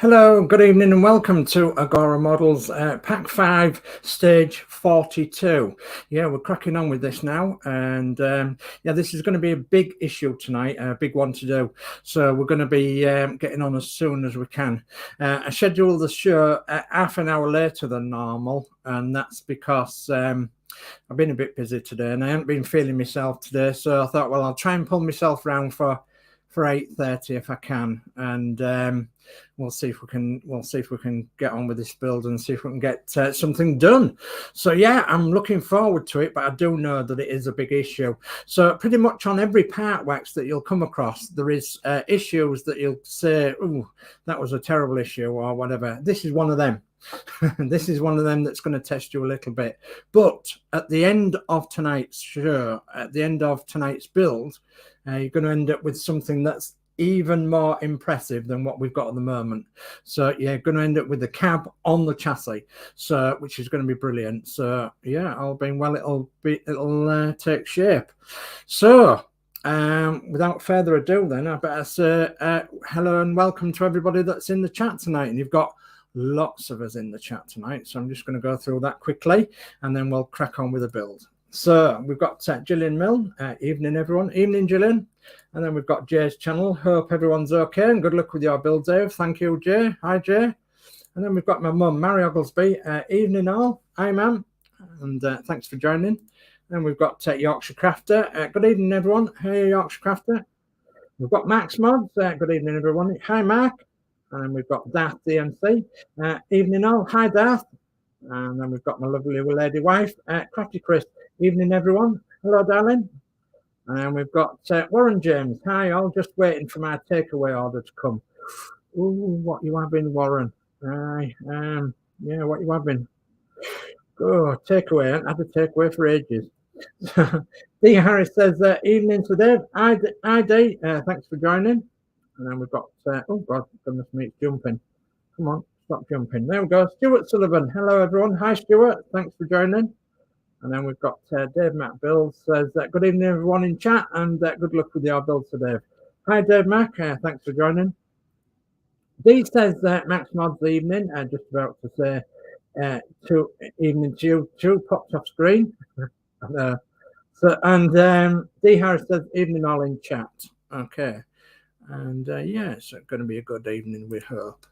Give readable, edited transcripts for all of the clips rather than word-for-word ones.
Hello, good evening and welcome to Agora Models Pack 5 Stage 42. Yeah, we're cracking on with this now, and yeah, this is going to be a big issue tonight, a big one to do. So we're going to be getting on as soon as we can. I scheduled the show half an hour later than normal, and that's because I've been a bit busy today and I haven't been feeling myself today. So I thought, well, I'll try and pull myself around for 8:30 if I can, and we'll see if we can get on with this build and see if we can get something done. So yeah, I'm looking forward to it, but I do know that it is a big issue. So pretty much on every part wax that you'll come across, there is issues that you'll say, oh, that was a terrible issue or whatever. This is one of them. This is one of them that's going to test you a little bit. But at the end of tonight's show, at the end of tonight's build, you're going to end up with something that's even more impressive than what we've got at the moment. So you're going to end up with the cab on the chassis, so which is going to be brilliant. So yeah, all being well, it'll take shape. So without further ado, then I better say hello and welcome to everybody that's in the chat tonight. And you've got lots of us in the chat tonight, so I'm just going to go through that quickly and then we'll crack on with the build. So we've got Gillian Mill. Evening everyone. Evening Gillian. And then we've got Jay's channel. Hope everyone's okay and good luck with your build, Dave. Thank you, Jay. Hi, Jay. And then we've got my mum, Mary Oglesby. Evening all. Hi, ma'am. And thanks for joining. Then we've got Yorkshire Crafter. Good evening, everyone. Hey, Yorkshire Crafter. We've got Max Modz. Good evening, everyone. Hi, Mark. And then we've got Darth DMC. Evening all. Hi, Darth. And then we've got my lovely lady wife, Crafty Chris. Evening, everyone. Hello, darling. And we've got Warren James. Hi, all. Just waiting for my takeaway order to come. Ooh, what you having, Warren? Yeah, what you having? Oh, takeaway. I haven't had a takeaway for ages. D. Harris says, evening to Dave. Hi, D. Thanks for joining. And then we've got, oh, God, goodness me, it's jumping. Come on, stop jumping. There we go. Stuart Sullivan. Hello, everyone. Hi, Stuart. Thanks for joining. And then we've got Dave Mac Builds says, good evening, everyone in chat, and good luck with your build to Dave. Hi, Dave Mac. Thanks for joining. Dee says, Max Modz evening. Just about to say evening to you too. Popped off screen. And Dee Harris says, evening all in chat. Okay. And yeah, it's going to be a good evening, we hope.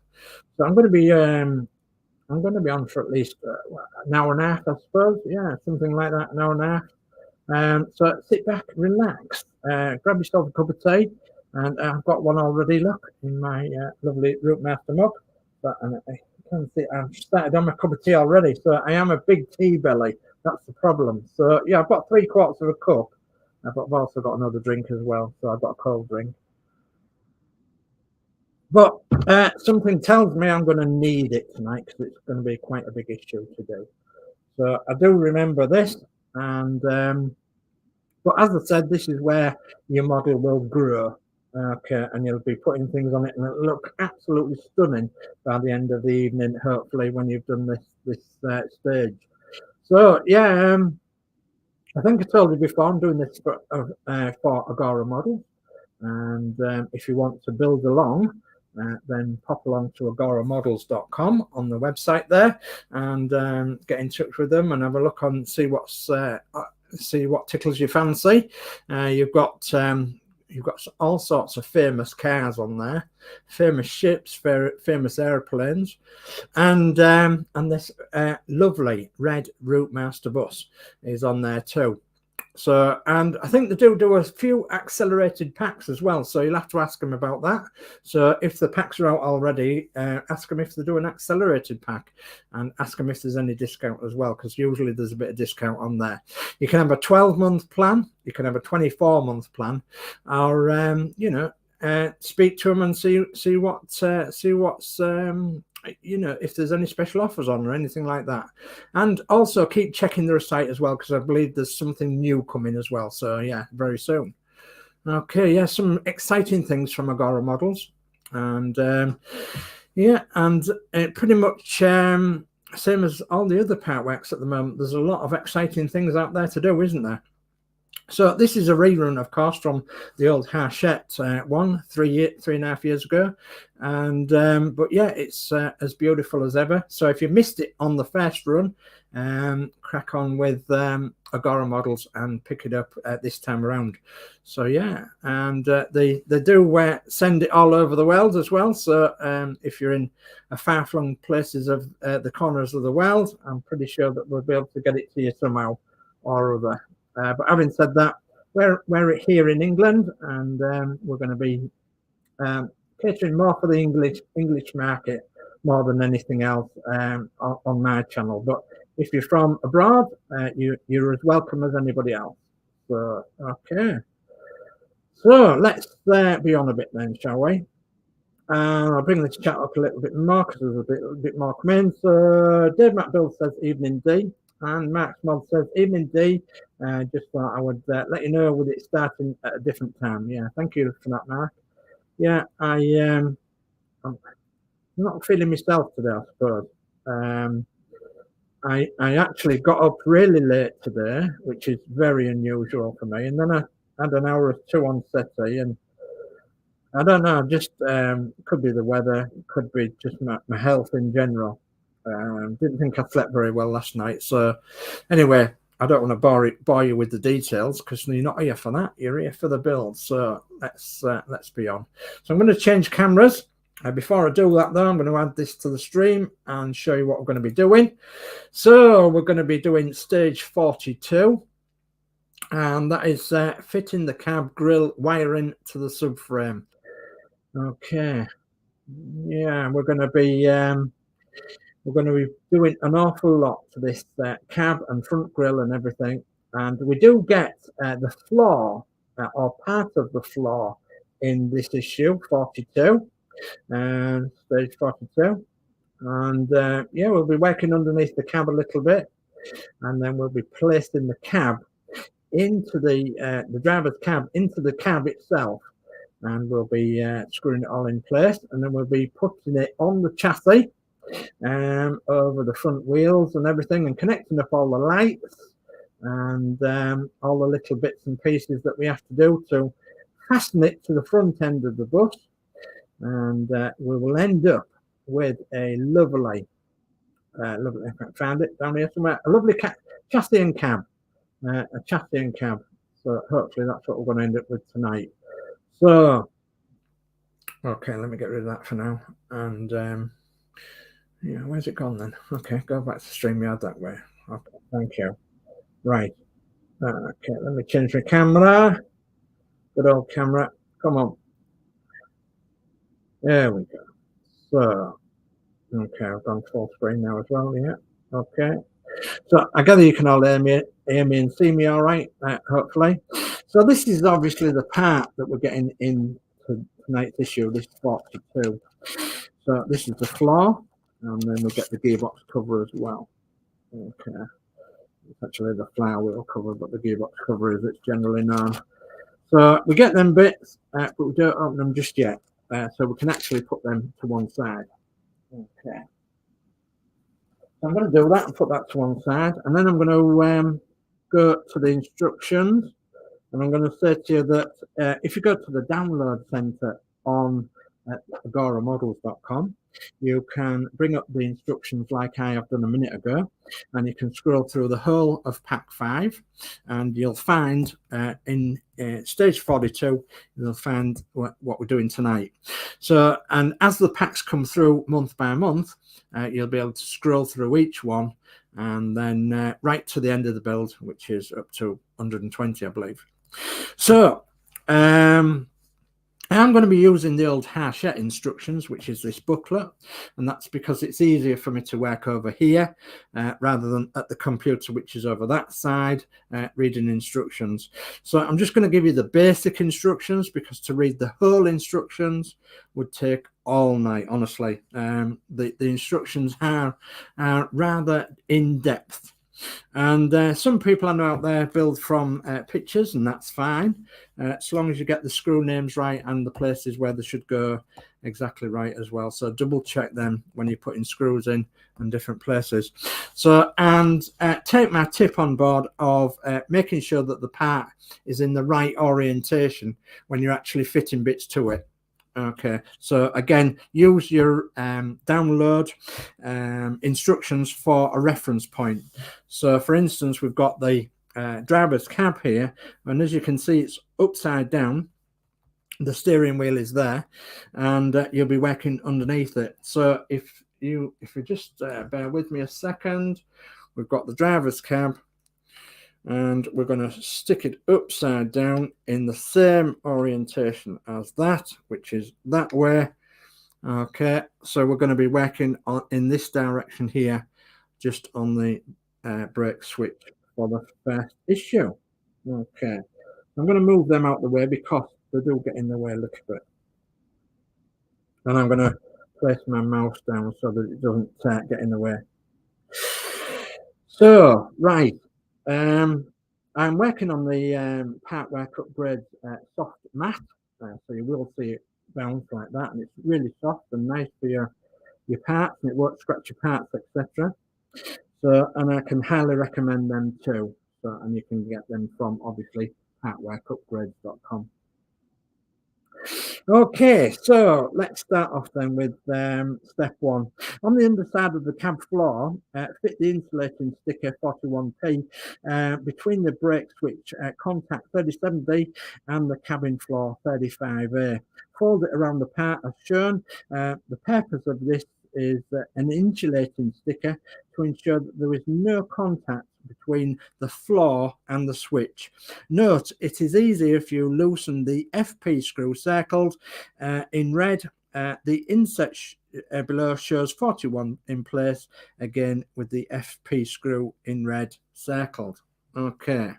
So I'm going to be on for at least an hour and a half, I suppose. Yeah, something like that, an hour and a half. So sit back, relax, grab yourself a cup of tea, and I've got one already. Look, in my lovely ROUTEMASTER mug. But I can see I've started on my cup of tea already. So I am a big tea belly. That's the problem. So yeah, I've got 3/4 of a cup, but I've also got another drink as well. So I've got a cold drink. But something tells me I'm going to need it tonight because it's going to be quite a big issue to do. So I do remember this, and but as I said, this is where your model will grow. Okay, and you'll be putting things on it, and it'll look absolutely stunning by the end of the evening. Hopefully, when you've done this stage. So yeah, I think I told you before, I'm doing this for Agora Models, and if you want to build along. Then pop along to agoramodels.com on the website there and get in touch with them and have a look on, see what tickles your fancy. You've got all sorts of famous cars on there, famous ships, famous airplanes, and this lovely red ROUTEMASTER bus is on there too. So, and I think they do a few accelerated packs as well, so you'll have to ask them about that. So if the packs are out already, ask them if they do an accelerated pack, and ask them if there's any discount as well, because usually there's a bit of discount on there. You can have a 12-month plan, you can have a 24-month plan, or you know, speak to them and see what's you know, if there's any special offers on or anything like that. And also keep checking their site as well, because I believe there's something new coming as well. So yeah, very soon. Okay, yeah, some exciting things from Agora Models. And yeah, and pretty much same as all the other part wax at the moment, there's a lot of exciting things out there to do, isn't there? So this is a rerun, of course, from the old Hachette one 3.5 years ago, and but yeah, it's as beautiful as ever. So if you missed it on the first run, crack on with Agora Models and pick it up this time around. So yeah, and they do send it all over the world as well. So if you're in far-flung places of the corners of the world, I'm pretty sure that we'll be able to get it to you somehow or other. But having said that, we're here in England, and we're going to be catering more for the English market more than anything else on my channel. But if you're from abroad, you're as welcome as anybody else. So okay, so let's be on a bit then, shall we? I'll bring this chat up a little bit more because there's a bit more come in. So Dave Builds says evening D. And Max Modz says, evening D, just thought I would let you know with it starting at a different time. Yeah, thank you for that, Mark. Yeah, I'm not feeling myself today, I suppose. I actually got up really late today, which is very unusual for me. And then I had an hour or two on SETI, and I don't know, just could be the weather, could be just my health in general. Didn't think I slept very well last night. So anyway, I don't want to bore you with the details because you're not here for that. You're here for the build. So let's be on. So I'm going to change cameras. Before I do that, though, I'm going to add this to the stream and show you what we're going to be doing. So we're going to be doing stage 42. And that is fitting the cab grill wiring to the subframe. Okay. Yeah, we're going to be doing an awful lot to this cab and front grille and everything. And we do get the floor or part of the floor in this issue 42, stage 42. And yeah, we'll be working underneath the cab a little bit, and then we'll be placing the cab into the driver's cab into the cab itself, and we'll be screwing it all in place, and then we'll be putting it on the chassis over the front wheels and everything, and connecting up all the lights and all the little bits and pieces that we have to do to fasten it to the front end of the bus. And we will end up with a lovely, I found it down here somewhere, a lovely chassis and cab, a chassis and cab. So hopefully that's what we're going to end up with tonight. So, okay, let me get rid of that for now. And yeah, where's it gone then? Okay, go back to StreamYard that way. Okay, thank you. Right. Okay, let me change my camera. Good old camera. Come on. There we go. So, okay, I've gone full screen now as well. Yeah. Okay. So I gather you can all hear me and see me all right, hopefully. So this is obviously the part that we're getting in tonight's issue, this 42. So this is the floor, and then we get the gearbox cover as well. Okay. It's actually the flywheel cover, but the gearbox cover is it's generally known. So we get them bits, but we don't open them just yet. So we can actually put them to one side. Okay. So I'm going to do that and put that to one side, and then I'm going to go to the instructions, and I'm going to say to you that if you go to the download center on agoramodels.com, you can bring up the instructions like I have done a minute ago, and you can scroll through the whole of pack 5, and you'll find in stage 42 you'll find what we're doing tonight. So, and as the packs come through month by month, you'll be able to scroll through each one, and then right to the end of the build, which is up to 120, I believe. So I'm going to be using the old Hachette instructions, which is this booklet, and that's because it's easier for me to work over here rather than at the computer, which is over that side, reading instructions. So I'm just going to give you the basic instructions, because to read the whole instructions would take all night, honestly. The instructions are rather in-depth. And some people I know out there build from pictures, and that's fine, as long as you get the screw names right and the places where they should go exactly right as well. So double check them when you're putting screws in different places. So, and take my tip on board of making sure that the part is in the right orientation when you're actually fitting bits to it. Okay, so again, use your download instructions for a reference point. So for instance, we've got the driver's cab here, and as you can see, it's upside down. The steering wheel is there, and you'll be working underneath it. So if you just bear with me a second, we've got the driver's cab, and we're going to stick it upside down in the same orientation as that, which is that way. Okay, so we're going to be working on in this direction here, just on the brake switch for the first issue. Okay, I'm going to move them out the way because they do get in the way a little bit, and I'm going to place my mouse down so that it doesn't get in the way. So right, I'm working on the part work upgrade soft mat, so you will see it bounce like that, and it's really soft and nice for your parts, and it won't scratch your parts, etc. So, and I can highly recommend them too. So, and you can get them from obviously partworkupgrades.com. Okay, so let's start off then with step one. On the underside of the cab floor, fit the insulating sticker 41p between the brake switch contact 37D and the cabin floor 35A. Fold it around the part as shown. The purpose of this is an insulating sticker to ensure that there is no contact between the floor and the switch. Note, it is easier if you loosen the FP screw circled in red. The inset below shows 41 in place, again with the FP screw in red circled. Okay,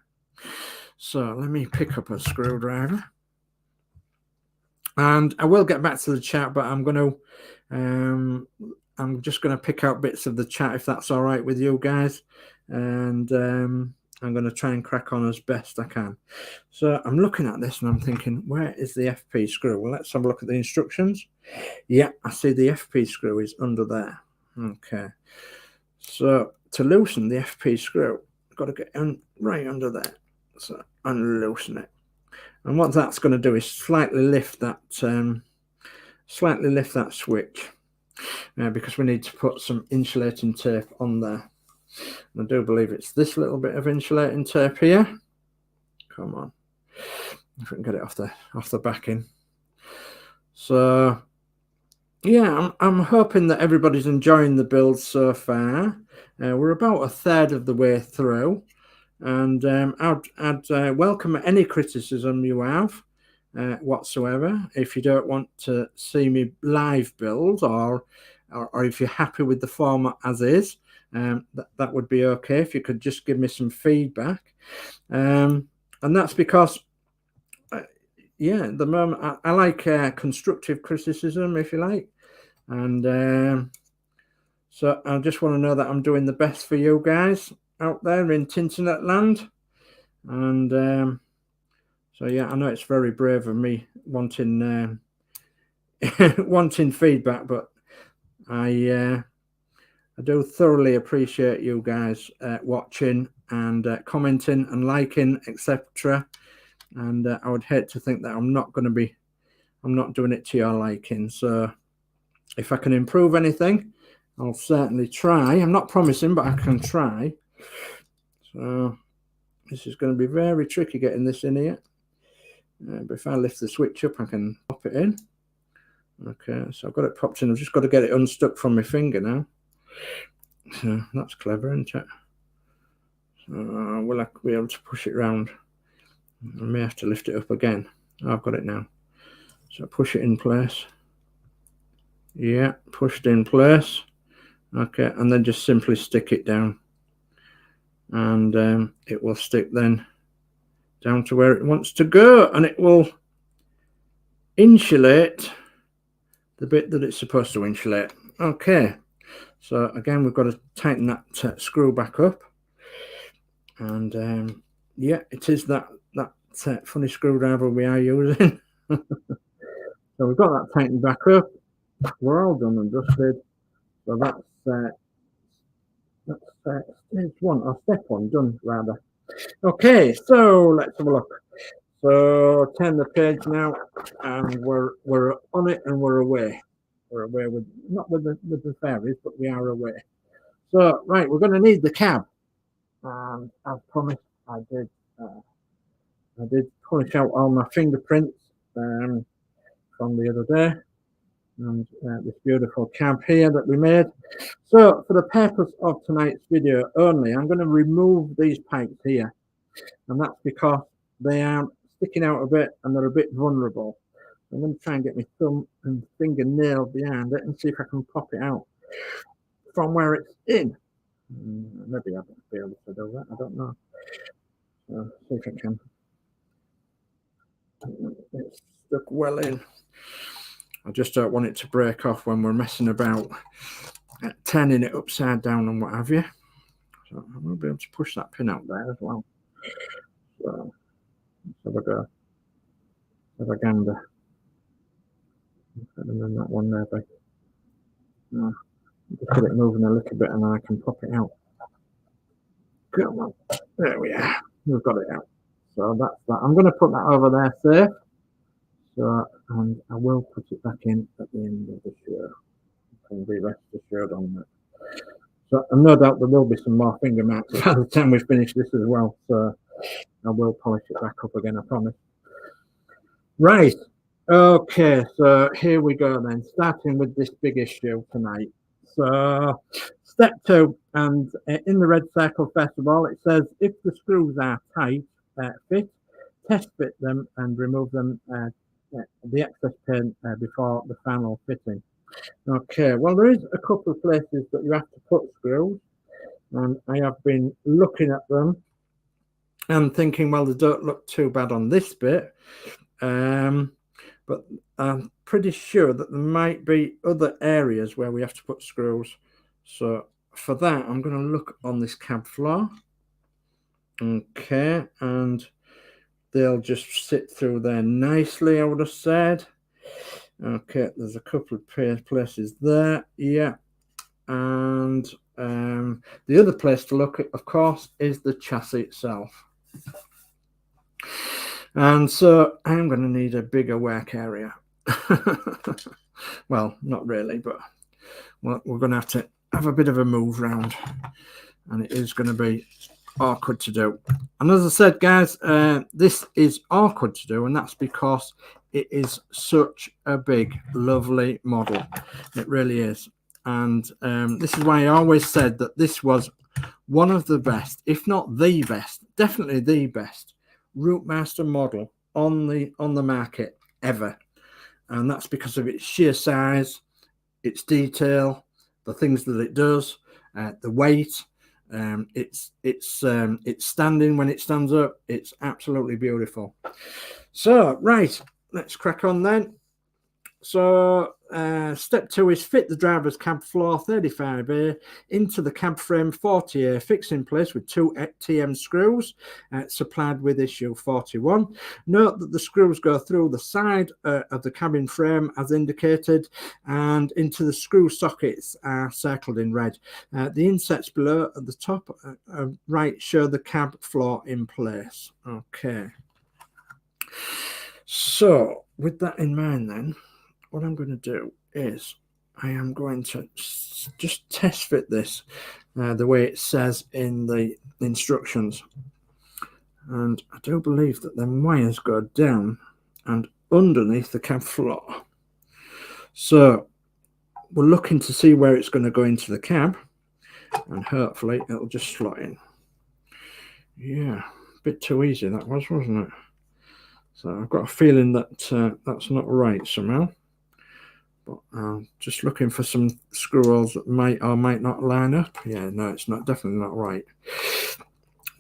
so let me pick up a screwdriver, and I will get back to the chat, but I'm just going to pick out bits of the chat if that's all right with you guys, and I'm going to try and crack on as best I can. So I'm looking at this and I'm thinking, where is the FP screw? Well, let's have a look at the instructions. Yeah, I see the FP screw is under there. Okay, so to loosen the FP screw, I've got to get right under there. So unloosen it, and what that's going to do is slightly lift that switch, because we need to put some insulating tape on there. I do believe it's this little bit of insulating tape here. Come on, if we can get it off the backing. So yeah, I'm hoping that everybody's enjoying the build so far. We're about a third of the way through, and I'd welcome any criticism you have whatsoever. If you don't want to see me live build, or if you're happy with the format as is, that would be okay. If you could just give me some feedback, and that's because yeah, at the moment I like constructive criticism, if you like, and so I just want to know that I'm doing the best for you guys out there in Tinternet land. And so yeah, I know it's very brave of me wanting wanting feedback, but I do thoroughly appreciate you guys watching and commenting and liking, etc. And I would hate to think that I'm not doing it to your liking. So if I can improve anything, I'll certainly try. I'm not promising, but I can try. So this is going to be very tricky getting this in here. But if I lift the switch up, I can pop it in. Okay, so I've got it popped in. I've just got to get it unstuck from my finger now. So that's clever, isn't it? So will I be able to push it round? I may have to lift it up again. Oh, I've got it now. So push it in place. Yeah, pushed in place. Okay, and then just simply stick it down, and it will stick then down to where it wants to go, and it will insulate the bit that it's supposed to insulate. Okay, so again, we've got to tighten that screw back up. And yeah, it is that funny screwdriver we are using. So we've got that tightened back up. We're all done and dusted. So that's stage one, or step one done rather. Okay, so let's have a look. So turn the page now, and we're on it, and we're away. We're away with not with the fairies, but we are away. So right, we're going to need the cab, and as promised, I did polish out all my fingerprints from the other day, and this beautiful cab here that we made. So for the purpose of tonight's video only, I'm going to remove these pipes here, and that's because they are sticking out a bit and they're a bit vulnerable. I'm going to try and get my thumb and fingernail behind it and see if I can pop it out from where it's in. Maybe I won't be able to do that, I don't know. So see if I can. It's stuck well in. I just don't want it to break off when we're messing about turning it upside down and what have you. So I will be able to push that pin out there as well. So let's have a go. Have a gander. And then that one there, but no, just get it moving a little bit and then I can pop it out. Come on. There we are. We've got it out. So that's that. I'm going to put that over there safe. So, and I will put it back in at the end of the show. You can be rest assured on that. So, and no doubt there will be some more finger marks by the time we finish this as well. So, I will polish it back up again, I promise. Right. Okay, so here we go then, starting with this big issue tonight. So, step two, and in the red circle, first of all, it says if the screws are tight, fit, test fit them and remove them, the excess pin before the final fitting. Okay, well, there is a couple of places that you have to put screws, and I have been looking at them and thinking, well, they don't look too bad on this bit. But I'm pretty sure that there might be other areas where we have to put screws. So for that, I'm going to look on this cab floor. Okay, and they'll just sit through there nicely, I would have said. Okay, there's a couple of places there. Yeah, and the other place to look at, of course, is the chassis itself. And so I'm going to need a bigger work area. Well, not really, but we're going to have a bit of a move round, and it is going to be awkward to do. And as I said, guys, this is awkward to do, and that's because it is such a big, lovely model. It really is. And this is why I always said that this was one of the best, if not the best, definitely the best ROUTEMASTER model on the market ever. And that's because of its sheer size, its detail, the things that it does, the weight, it's standing when it stands up. It's absolutely beautiful. So right, let's crack on then. So step two is fit the driver's cab floor 35A into the cab frame 40A, fix in place with 2 TM screws supplied with issue 41. Note that the screws go through the side of the cabin frame as indicated, and into the screw sockets are circled in red. The insets below at the top right show the cab floor in place. Okay. So with that in mind then, what I'm going to do is I am going to just test fit this the way it says in the instructions. And I do believe that the wires go down and underneath the cab floor. So we're looking to see where it's going to go into the cab, and hopefully it'll just slot in. Yeah, a bit too easy that was, wasn't it? So I've got a feeling that that's not right somehow. But just looking for some screw holes that might or might not line up. Yeah, no, it's not, definitely not right.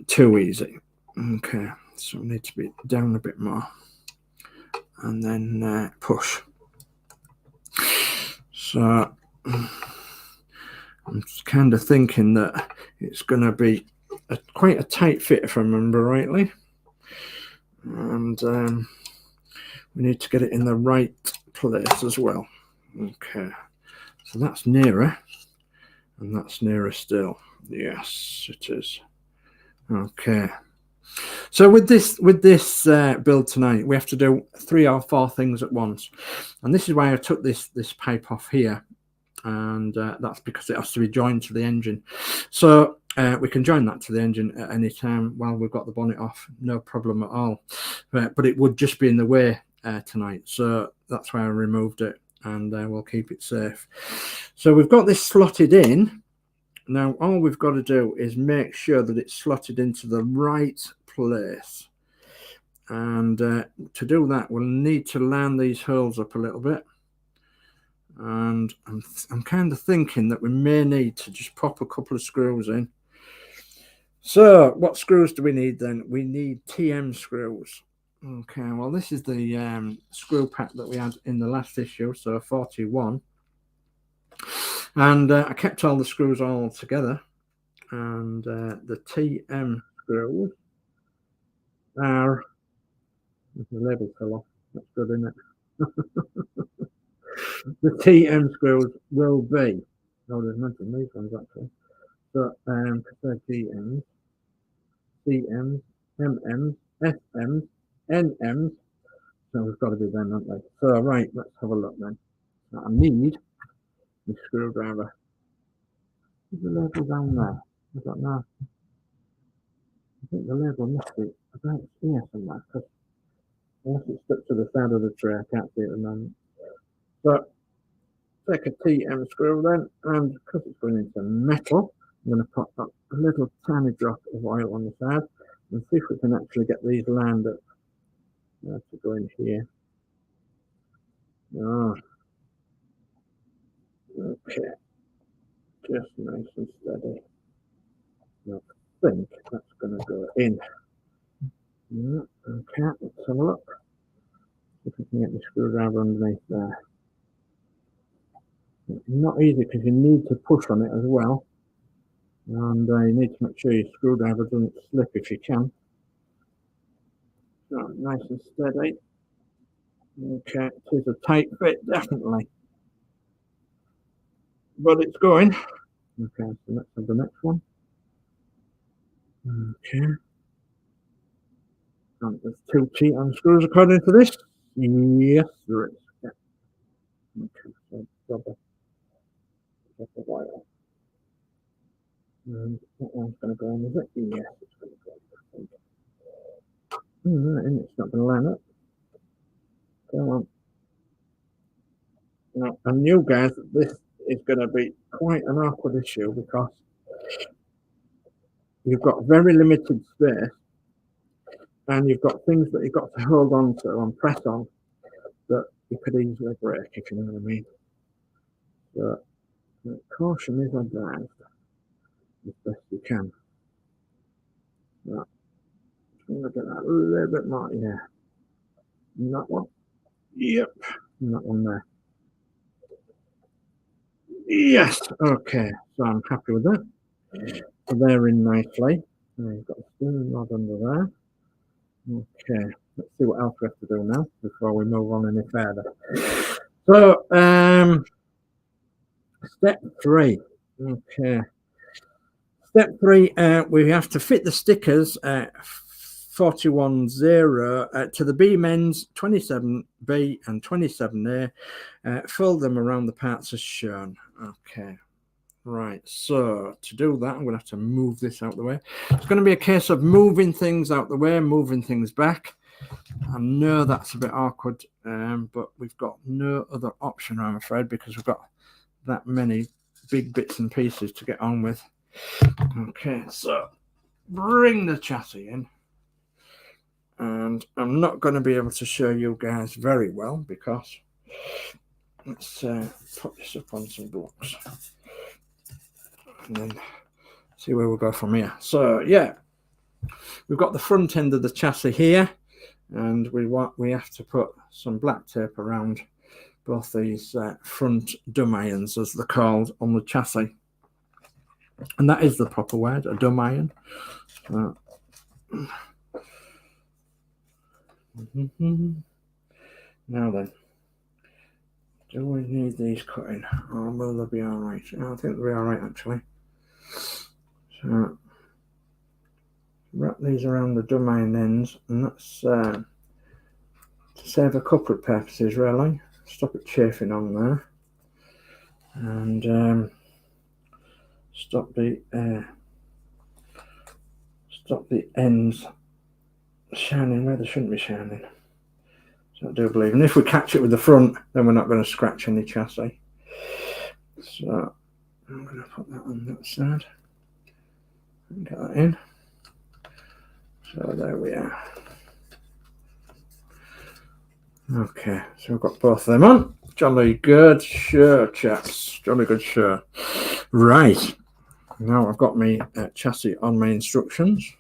Too easy. Okay, so we need to be down a bit more. And then push. So I'm kind of thinking that it's going to be quite a tight fit, if I remember rightly. And we need to get it in the right place as well. Okay, so that's nearer, and that's nearer still. Yes, it is. Okay. So with this build tonight, we have to do 3 or 4 things at once, and this is why I took this pipe off here, and that's because it has to be joined to the engine. So we can join that to the engine at any time while we've got the bonnet off, no problem at all. But it would just be in the way tonight, so that's why I removed it, and we'll keep it safe. So we've got this slotted in. Now all we've got to do is make sure that it's slotted into the right place, and to do that we'll need to line these holes up a little bit, and I'm kind of thinking that we may need to just pop a couple of screws in. So what screws do we need then? We need TM screws. Okay, well this is the screw pack that we had in the last issue, so 41, and I kept all the screws all together, and the TM screws are, the label fell off, that's good, isn't it? The TM screws will be, oh, there's mentioned these ones actually, so they're TMs, CMs, MMs, SMs, NMs, so we've got to be them, haven't they? So right, let's have a look then. I need the screwdriver. Is the label down there? I don't know. I think the label must be about here somewhere, because unless it's stuck to the side of the tray, I can't see it at the moment. So take a TM screw then, and because it's going into metal, I'm going to pop up a little tiny drop of oil on the side and see if we can actually get these lined up. I have to go in here. Oh, okay, just nice and steady. I think that's going to go in. Yeah, okay, let's have a look. See if we can get the screwdriver underneath there. It's not easy because you need to push on it as well, and you need to make sure your screwdriver doesn't slip if you can. So nice and steady. Okay, it is a tight fit, definitely, but it's going. Okay, so let's have the next one. Okay, and there's 2 TM screws according to this. Yes, there is. Yeah. Okay, so drop the wire. And that one's going to go in, is it? Yes, it's going to go in. And it's not going to line up. Come on. Now, I knew, guys, that this is going to be quite an awkward issue because you've got very limited space, and you've got things that you've got to hold on to and press on that you could easily break, if you know what I mean. So caution is advised as best you can. Right. I'm going to get that a little bit more, yeah. And that one, yep, and that one there. Yes, okay, so I'm happy with that. So they're in nicely. And you've got a steering rod under there. Okay, let's see what else we have to do now before we move on any further. So, step 3. Okay. Step 3, we have to fit the stickers 410 to the beam ends 27B and 27A. Fold them around the parts as shown. Okay. Right, so to do that, I'm going to have to move this out of the way. It's going to be a case of moving things out the way, moving things back. I know that's a bit awkward, but we've got no other option, I'm afraid, because we've got that many big bits and pieces to get on with. Okay, so bring the chassis in. And I'm not going to be able to show you guys very well because let's put this up on some blocks and then see where we'll go from here. So yeah, we've got the front end of the chassis here, and we have to put some black tape around both these front dumb irons, as they're called, on the chassis. And that is the proper word, a dumb iron. Now then, do we need these cutting, or will they be all right? I think they'll be all right, actually. So wrap these around the dumb iron ends, and that's to save a couple of purposes, really. Stop it chafing on there, and stop the ends shining where they shouldn't be shining. So I do believe, and if we catch it with the front, then we're not going to scratch any chassis. So I'm going to put that on that side and get that in. So there we are. Okay, so we've got both of them on. Jolly good, sure, chaps. Jolly good, sure. Right, now I've got my chassis on my instructions.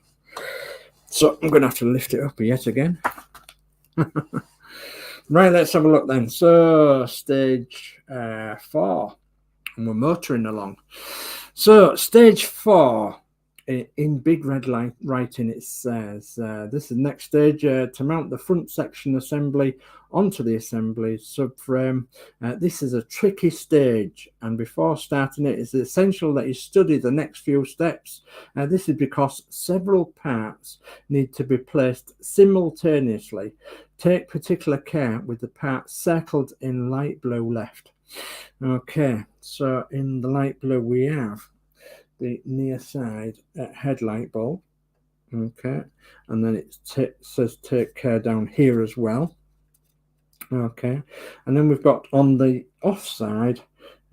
So I'm going to have to lift it up yet again. Right, let's have a look then. So stage 4, and we're motoring along. So stage 4, in big red writing, it says this is the next stage to mount the front section assembly onto the assembly subframe. This is a tricky stage, and before starting it, it's essential that you study the next few steps. This is because several parts need to be placed simultaneously. Take particular care with the parts circled in light blue left. Okay, so in the light blue we have the near side headlight bulb. Okay, and then it says take care down here as well. Okay, and then we've got on the off side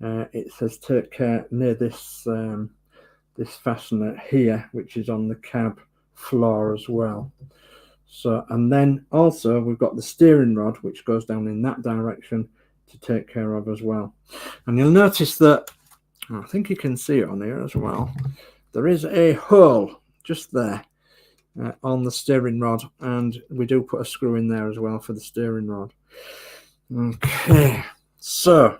it says take care near this this fastener here, which is on the cab floor as well. So, and then also we've got the steering rod, which goes down in that direction to take care of as well. And you'll notice that, I think you can see it on here as well, there is a hole just there on the steering rod, and we do put a screw in there as well for the steering rod. Okay, so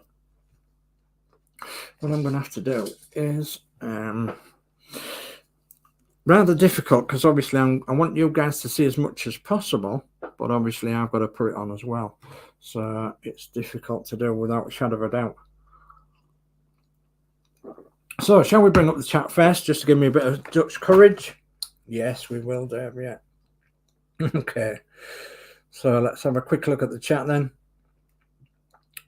what I'm going to have to do is rather difficult, because obviously I want you guys to see as much as possible, but obviously I've got to put it on as well, so it's difficult to do without a shadow of a doubt. So shall we bring up the chat first, just to give me a bit of Dutch courage? Yes, we will, Dave, yeah. Okay, so let's have a quick look at the chat then.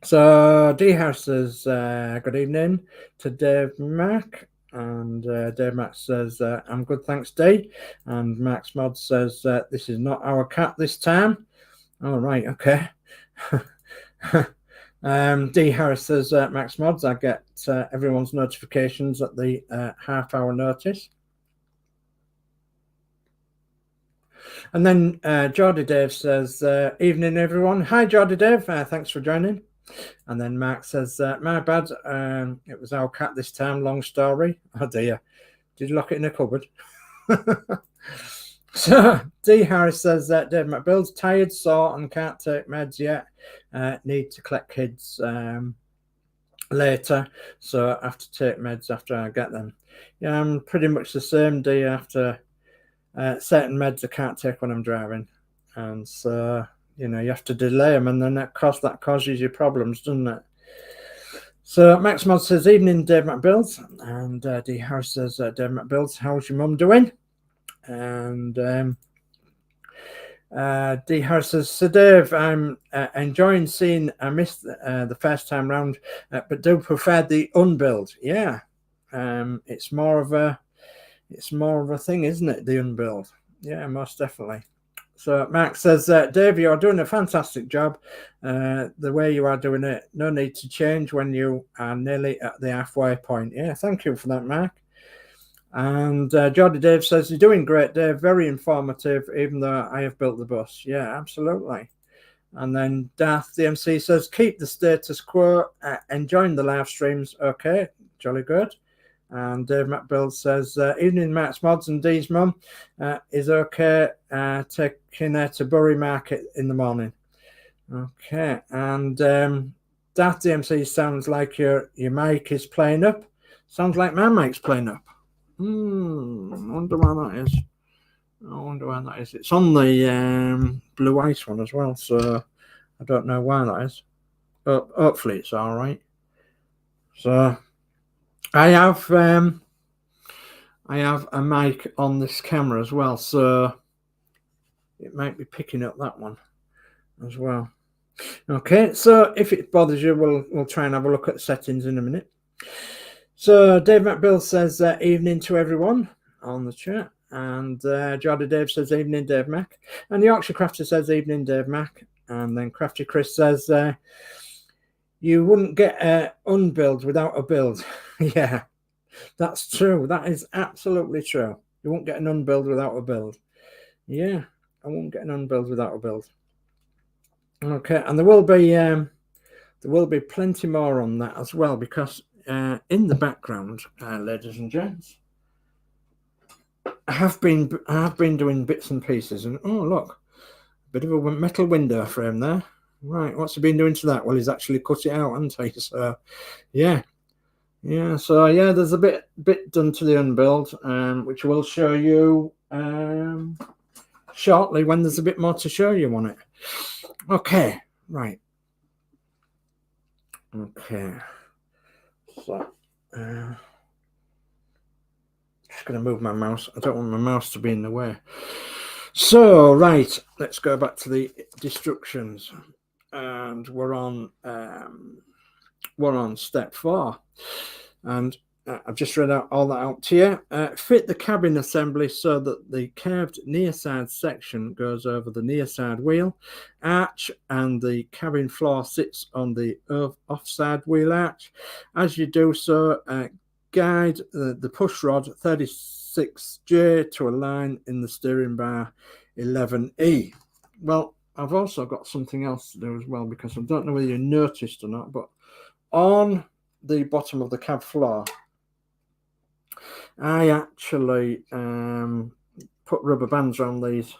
So D House says good evening to Dave Mac, and Dave Mac says I'm good, thanks D. And Max Modz says this is not our cat this time. All right, okay. D Harris says Max Modz, I get everyone's notifications at the half-hour notice. And then Geordie Dave says evening everyone. Hi Geordie Dave, thanks for joining. And then Mark says my bad, it was our cat this time, long story. Oh dear, did you lock it in a cupboard? So D Harris says that Dave McBuild's tired, sore and can't take meds yet. Need to collect kids later, so I have to take meds after I get them. Yeah, I'm pretty much the same, D. After certain meds I can't take when I'm driving, and so you know you have to delay them, and then that causes you problems, doesn't it? So Max Mod says evening Dave McBuilds, and D Harris says Dave McBuilds, how's your mum doing? And D Harris says, so Dave, I'm enjoying seeing I missed the first time round, but do prefer the unbuild. Yeah, it's more of a thing, isn't it, the unbuild? Yeah, most definitely. So Mark says, Dave, you're doing a fantastic job. The way you are doing it, no need to change when you are nearly at the halfway point. Yeah, thank you for that, Mark. And Geordie Dave says, you're doing great, Dave. Very informative, even though I have built the bus. Yeah, absolutely. And then Darth the MC says, keep the status quo, enjoying the live streams. Okay, jolly good. And Dave McBuild says, evening, Max Modz, and Dee's mum is okay taking her to Bury Market in the morning. Okay, and Darth the MC sounds like your mic is playing up. Sounds like my mic's playing up. I wonder why that is. I wonder why that is. It's on the blue ice one as well, so I don't know why that is. But hopefully it's all right. So I have a mic on this camera as well, so it might be picking up that one as well. Okay, so if it bothers you, we'll try and have a look at the settings in a minute. So Dave McBill says evening to everyone on the chat, and Geordie Dave says evening Dave Mac, and the Yorkshire Crafter says evening Dave Mac, and then Crafty Chris says you wouldn't get unbuild without a build. Yeah, that's true. That is absolutely true. You won't get an unbuild without a build. Yeah, I won't get an unbuild without a build. Okay, and there will be plenty more on that as well, because in the background, ladies and gents, I have been doing bits and pieces, and oh look, a bit of a metal window frame there. Right, what's he been doing to that? Well, he's actually cut it out, hasn't he? So yeah. So yeah, there's a bit done to the unbuild, which we'll show you shortly when there's a bit more to show you on it. Okay, right. Okay, so just going to move my mouse. I don't want my mouse to be in the way. So right, let's go back to the destructions, and we're on step 4, and I've just read out all that out to you. Fit the cabin assembly so that the curved near side section goes over the near side wheel arch, and the cabin floor sits on the offside wheel arch. As you do so, guide the push rod 36J to a line in the steering bar 11E. Well, I've also got something else to do as well, because I don't know whether you noticed or not, but on the bottom of the cab floor, I actually put rubber bands around these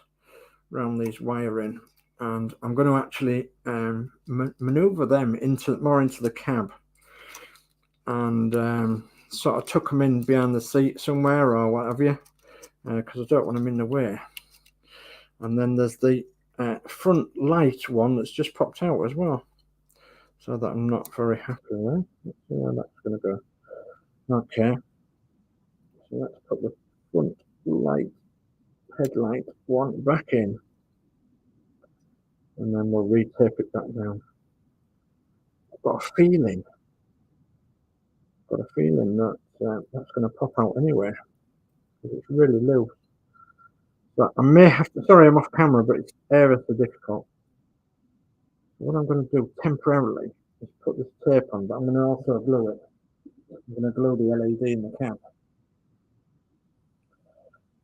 wiring, and I'm going to actually maneuver them more into the cab, and sort of tuck them in behind the seat somewhere or whatever, because I don't want them in the way. And then there's the front light one that's just popped out as well, so that I'm not very happy with. Let's see where that's going to go. Okay, so let's put the front light headlight one back in, and then we'll retape it back down. I've got a feeling that that's going to pop out anyway, because it's really loose. But I may have to, sorry I'm off camera, but it's ever so difficult. What I'm going to do temporarily is put this tape on, but I'm going to also glue it. I'm going to glue the LED in the cab.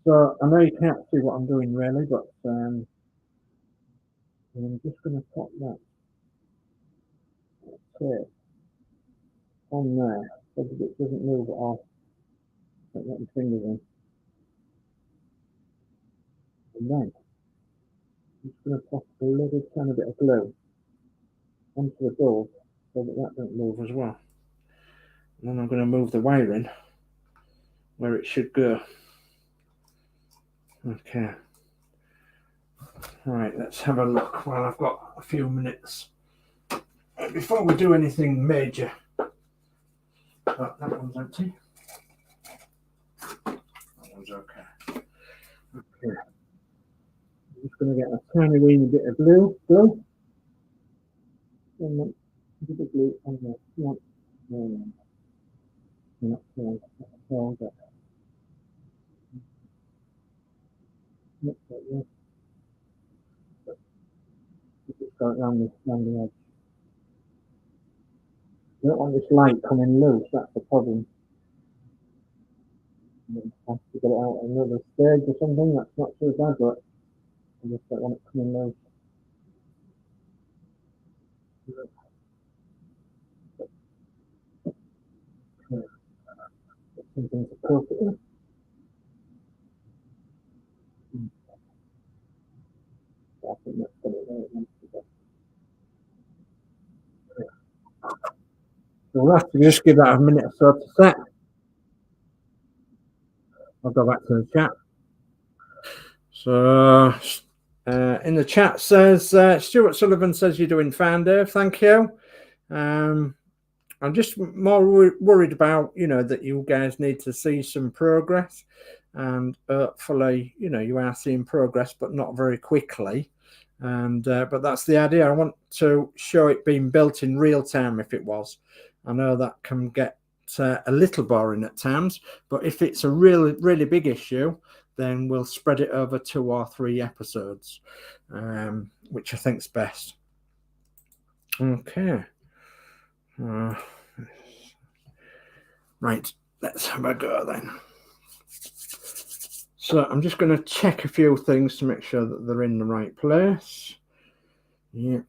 So I know you can't see what I'm doing really, but I'm just going to put that tape on there so that it doesn't move at all. Don't let my fingers in. And then I'm just going to put a little tiny bit of glue onto the door so that that don't move as well. And then I'm going to move the wiring where it should go. Okay. Right, let's have a look while I've got a few minutes before we do anything major. Oh, that one's empty. That one's okay. Okay. I'm just going to get a tiny weeny bit of glue. And then a bit of glue on the front. Just go around the edge. You don't want this light coming loose, that's the problem. You have to get it out at another stage or something, that's not too bad, but I just don't want it coming loose. Something to coat it in. I think that's got it right. So we'll have to just give that a minute or so to set. go back to the chat. So in the chat says Stuart Sullivan says you're doing fine, Dave. Thank you. I'm just more worried about, you know, that you guys need to see some progress, and hopefully, you know, you are seeing progress, but not very quickly. And but that's the idea. I want to show it being built in real time. If it was, I know that can get a little boring at times, but if it's a really big issue, then we'll spread it over 2 or 3 episodes, which I think's best. Okay. Right, let's have a go then. So I'm just going to check a few things to make sure that they're in the right place. Yeah,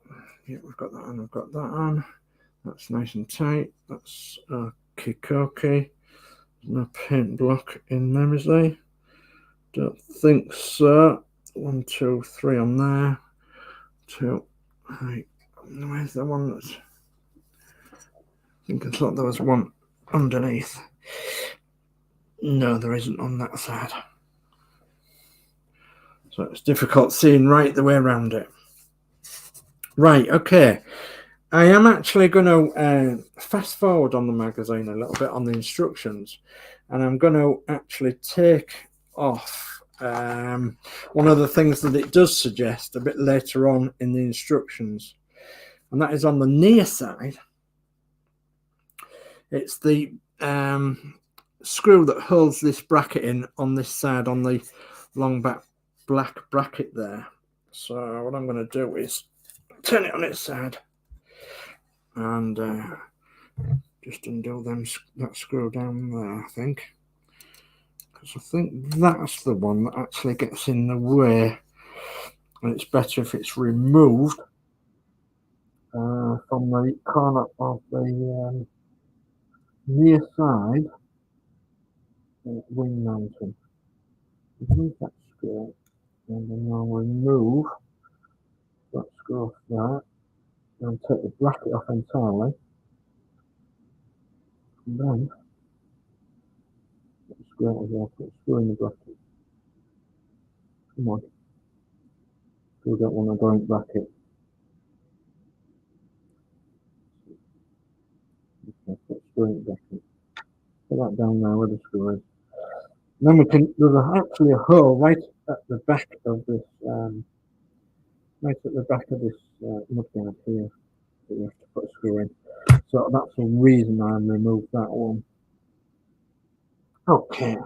we've got that on, I've got that on. That's nice and tight. That's okay. No paint block in there, is there? Don't think so. 1, 2, 3 on there. 2. Right. Where's the one that's... I think I thought there was one underneath. No, there isn't on that side. So it's difficult seeing right the way around it. Right, okay. I am actually going to fast forward on the magazine a little bit on the instructions, and I'm going to actually take off one of the things that it does suggest a bit later on in the instructions, and that is on the near side. It's the screw that holds this bracket in on this side, on the long back black bracket there. So what I'm going to do is turn it on its side and just undo that screw down there, I think, because I think that's the one that actually gets in the way, and it's better if it's removed from the corner of the near side wing mounting. Remove that screw, and then I'll remove that screw off that, and take the bracket off entirely, and then put the screw out as well, put the screw in the bracket. Come on. Still don't want to go in the bracket. Okay, put the screw in the bracket. Put that down there where the screw is. And then we can, there's actually a hole right at the back of this, mud guard here that you have to put a screw in. So that's the reason I removed that one. Okay,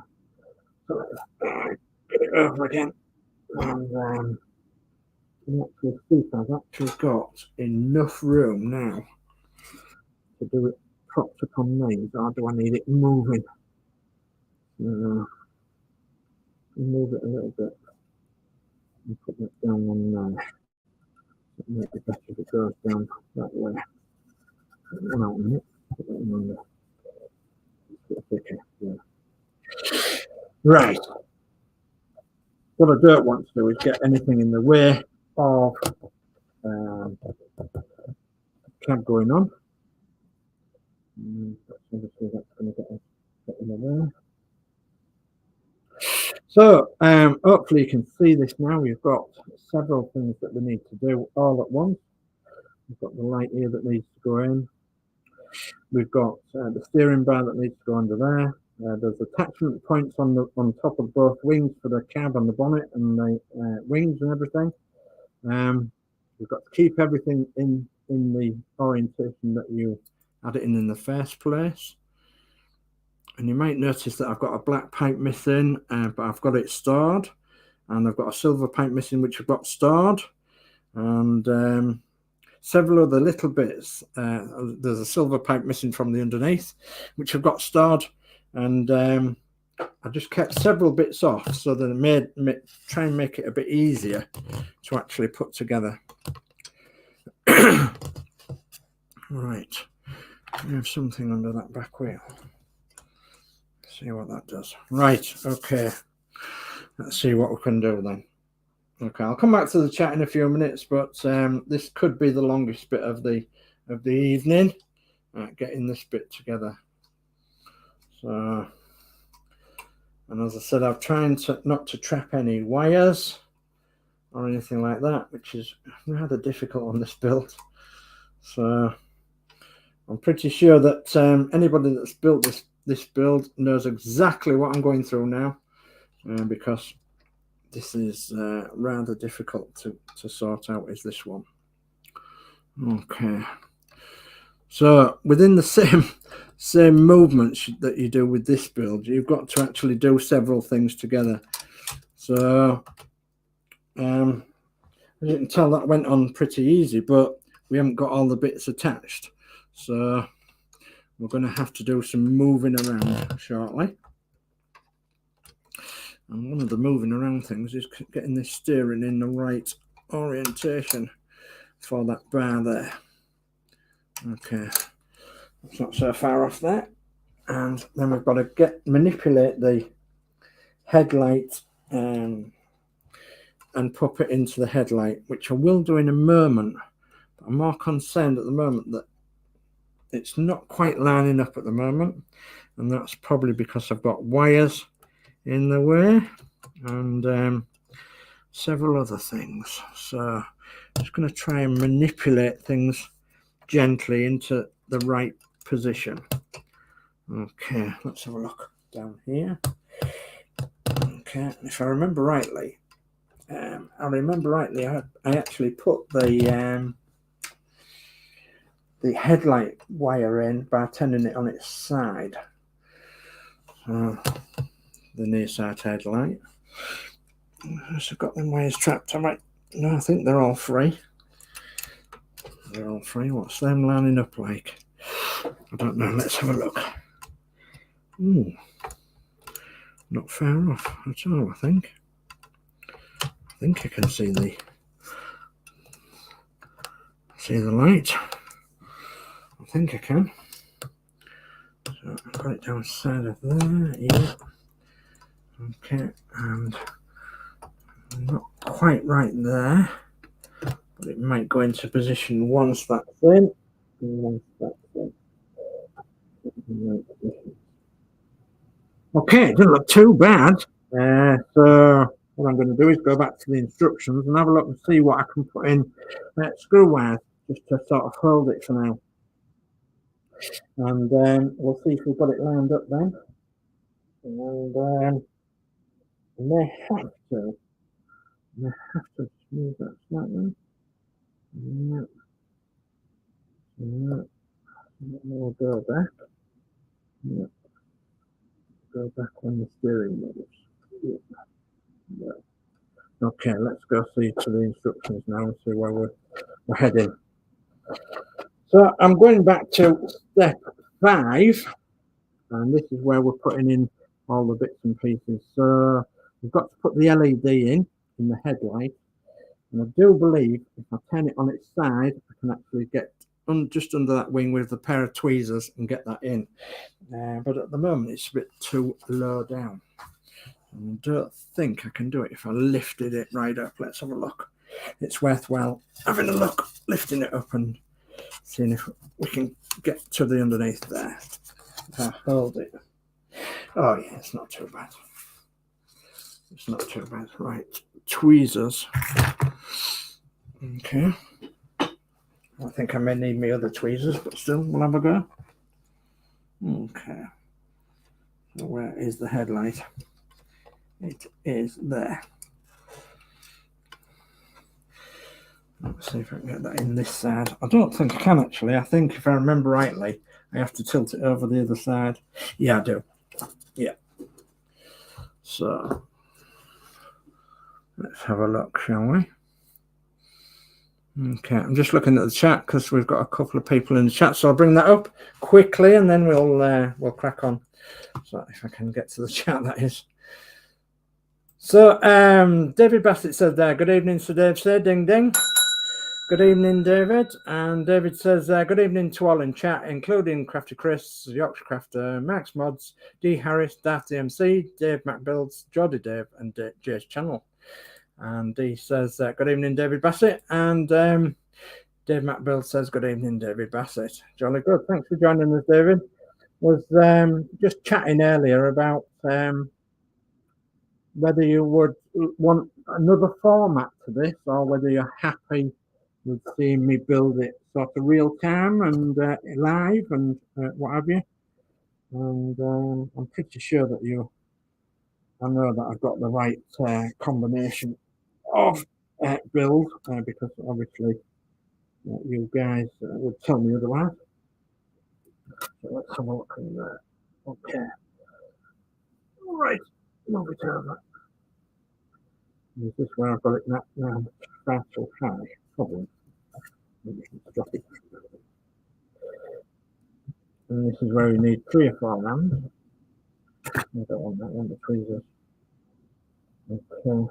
so let's get it over again, and actually see if I've actually got enough room now to do it propped up on these, or do I need it moving? Move it a little bit and put that down on there. It might be better if it goes down that way. Put that one out in it, put that one under. Okay, yeah. Right. What I don't want to do is get anything in the way of cab going on. Obviously that's going to get in there. So hopefully you can see this now. We've got several things that we need to do all at once. We've got the light here that needs to go in. We've got the steering bar that needs to go under there. There's attachment points on top of both wings for the cab and the bonnet and the wings and everything. We've got to keep everything in the orientation that you had it in the first place. And you might notice that I've got a black pipe missing, but I've got it stored. And I've got a silver pipe missing, which I've got stored. And several other little bits. There's a silver pipe missing from the underneath, which I've got stored. And I just kept several bits off so that I try and make it a bit easier to actually put together. Right. We have something under that back wheel. See what that does. Right, okay. Let's see what we can do then. Okay, I'll come back to the chat in a few minutes, but this could be the longest bit of the evening. Getting this bit together. So And as I said, I'm trying not to trap any wires or anything like that, which is rather difficult on this build. So I'm pretty sure that anybody that's built this build knows exactly what I'm going through now, because this is rather difficult to sort out, is this one. Okay, so within the same movements that you do with this build, you've got to actually do several things together. So as you can tell, that went on pretty easy, but we haven't got all the bits attached, so we're going to have to do some moving around shortly. And one of the moving around things is getting this steering in the right orientation for that bar there. Okay, it's not so far off there. And then we've got to manipulate the headlight and pop it into the headlight, which I will do in a moment. But I'm more concerned at the moment that it's not quite lining up at the moment, and that's probably because I've got wires in the way and several other things. So I'm just going to try and manipulate things gently into the right position. Okay, let's have a look down here. Okay, if I remember rightly, I actually put the headlight wire in by turning it on its side. So the near side headlight. I've got them wires trapped. No, I think they're all free. They're all free. What's them lining up like? I don't know. Let's have a look. Ooh, not far off at all, I think. I think I can see the light. I think I can. So I've got it down the side of there. Yeah. Okay, and not quite right there, but it might go into position once that's in. Okay, it doesn't look too bad. So what I'm going to do is go back to the instructions and have a look and see what I can put in screw wires just to sort of hold it for now. And we'll see if we've got it lined up then. And may have to smooth that slightly. Yeah. Yeah. We'll go back. Yeah. Go back when the steering moves. Yeah. Yeah. Okay, let's go see to the instructions now and see where we're heading. So I'm going back to step 5, and this is where we're putting in all the bits and pieces. So we've got to put the LED in the headlight, and I do believe if I turn it on its side, I can actually get just under that wing with a pair of tweezers and get that in. But at the moment it's a bit too low down. I don't think I can do it if I lifted it right up. Let's have a look. It's worthwhile having a look, lifting it up and seeing if we can get to the underneath there. If I hold it. Oh yeah, it's not too bad. It's not too bad. Right, tweezers. Okay. I think I may need my other tweezers, but still, we'll have a go. Okay. So where is the headlight? It is there. Let's see if I can get that in this side. I don't think I can actually. I think if I remember rightly, I have to tilt it over the other side. Yeah, I do. Yeah. So let's have a look, shall we? Okay, I'm just looking at the chat because we've got a couple of people in the chat, so I'll bring that up quickly and then we'll crack on. So if I can get to the chat, that is. So David Bassett says there, good evening, Sir Dave said, ding ding. Good evening, David. And David says good evening to all in chat, including Crafty Chris, Yorkshire Crafter, Max Modz, D Harris, Daft DMC, Dave Builds, Geordie Dave, and Jay's channel. And he says good evening, David Bassett. And Dave Builds says good evening, David Bassett. Jolly good. Thanks for joining us, David. Was just chatting earlier about whether you would want another format to this, or whether you're happy with seeing me build it sort of real time and live and what have you. And I'm pretty sure that I know that I've got the right combination of build, because obviously you guys would tell me otherwise. So let's have a look in there. Okay. All right. Move it over. Is this where I've got it now? Far too high. Probably. Drop it. And this is where we need 3 or 4 rounds. I don't want that one, the tweezers. Okay.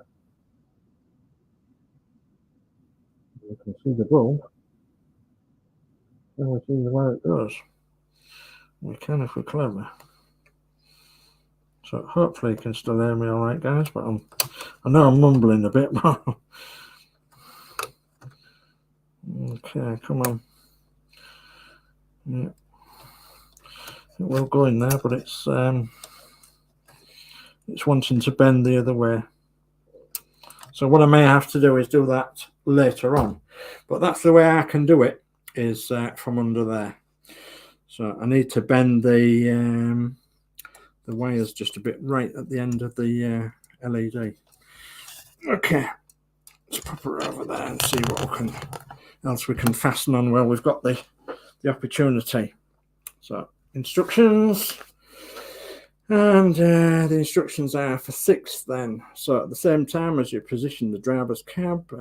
You can see the bulb. And we see where it goes. We can if we're clever. So hopefully you can still hear me all right, guys, but I know I'm mumbling a bit. Okay, come on. Yeah. It will go in there, but it's wanting to bend the other way. So what I may have to do is do that later on. But that's the way I can do it, is from under there. So I need to bend the wires just a bit right at the end of the LED. Okay, let's pop her over there and see what else we can fasten on while we've got the opportunity. So instructions, and the instructions are for 6 then. So at the same time as you position the driver's cab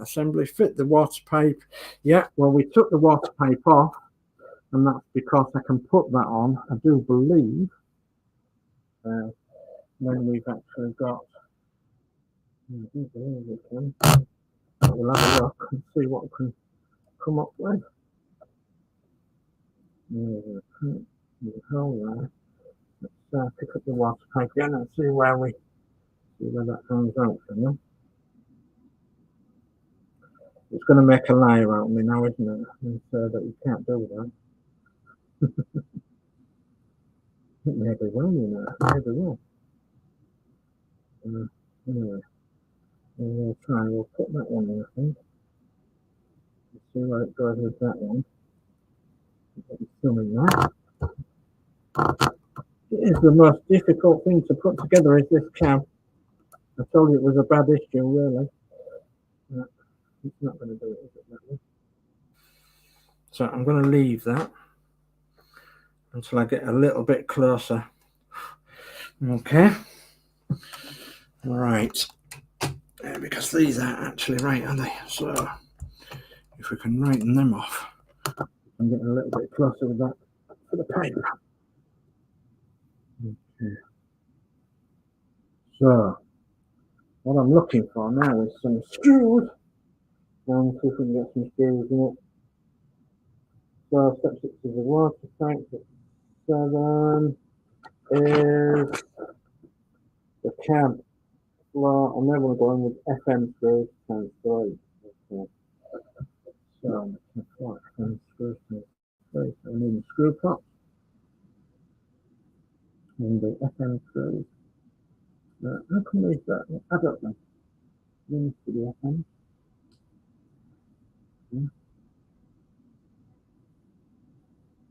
assembly, fit the water pipe. Yeah, well, we took the water pipe off, and that's because I can put that on, I do believe, when we've actually got, we'll have a look and see what we can come up with. Let's pick up the water pipe again and see where that comes out for you. It's going to make a liar out of me now, isn't it? And so that you can't do that. It may be well, you know. Maybe will. Anyway, we'll try. We'll put that one in, I think. Let's see where it goes with that one. Filming that. It is the most difficult thing to put together, is this cab. I told you it was a bad issue, really. It's not going to do it, is it, that way? So I'm going to leave that until I get a little bit closer. Okay. Right. Because these aren't actually right, are they? So if we can righten them off, I'm getting a little bit closer with that for the pipe. Okay. So what I'm looking for now is some screws. And see if we can get some screws in it. So step 6 is the water pipe. Step 7 is the cab floor, and then we're going with FM screws times 3. Okay. So FM screws times 3. So we need a screw top and the FM screws. How can we use that? I don't know. Needs to be FM.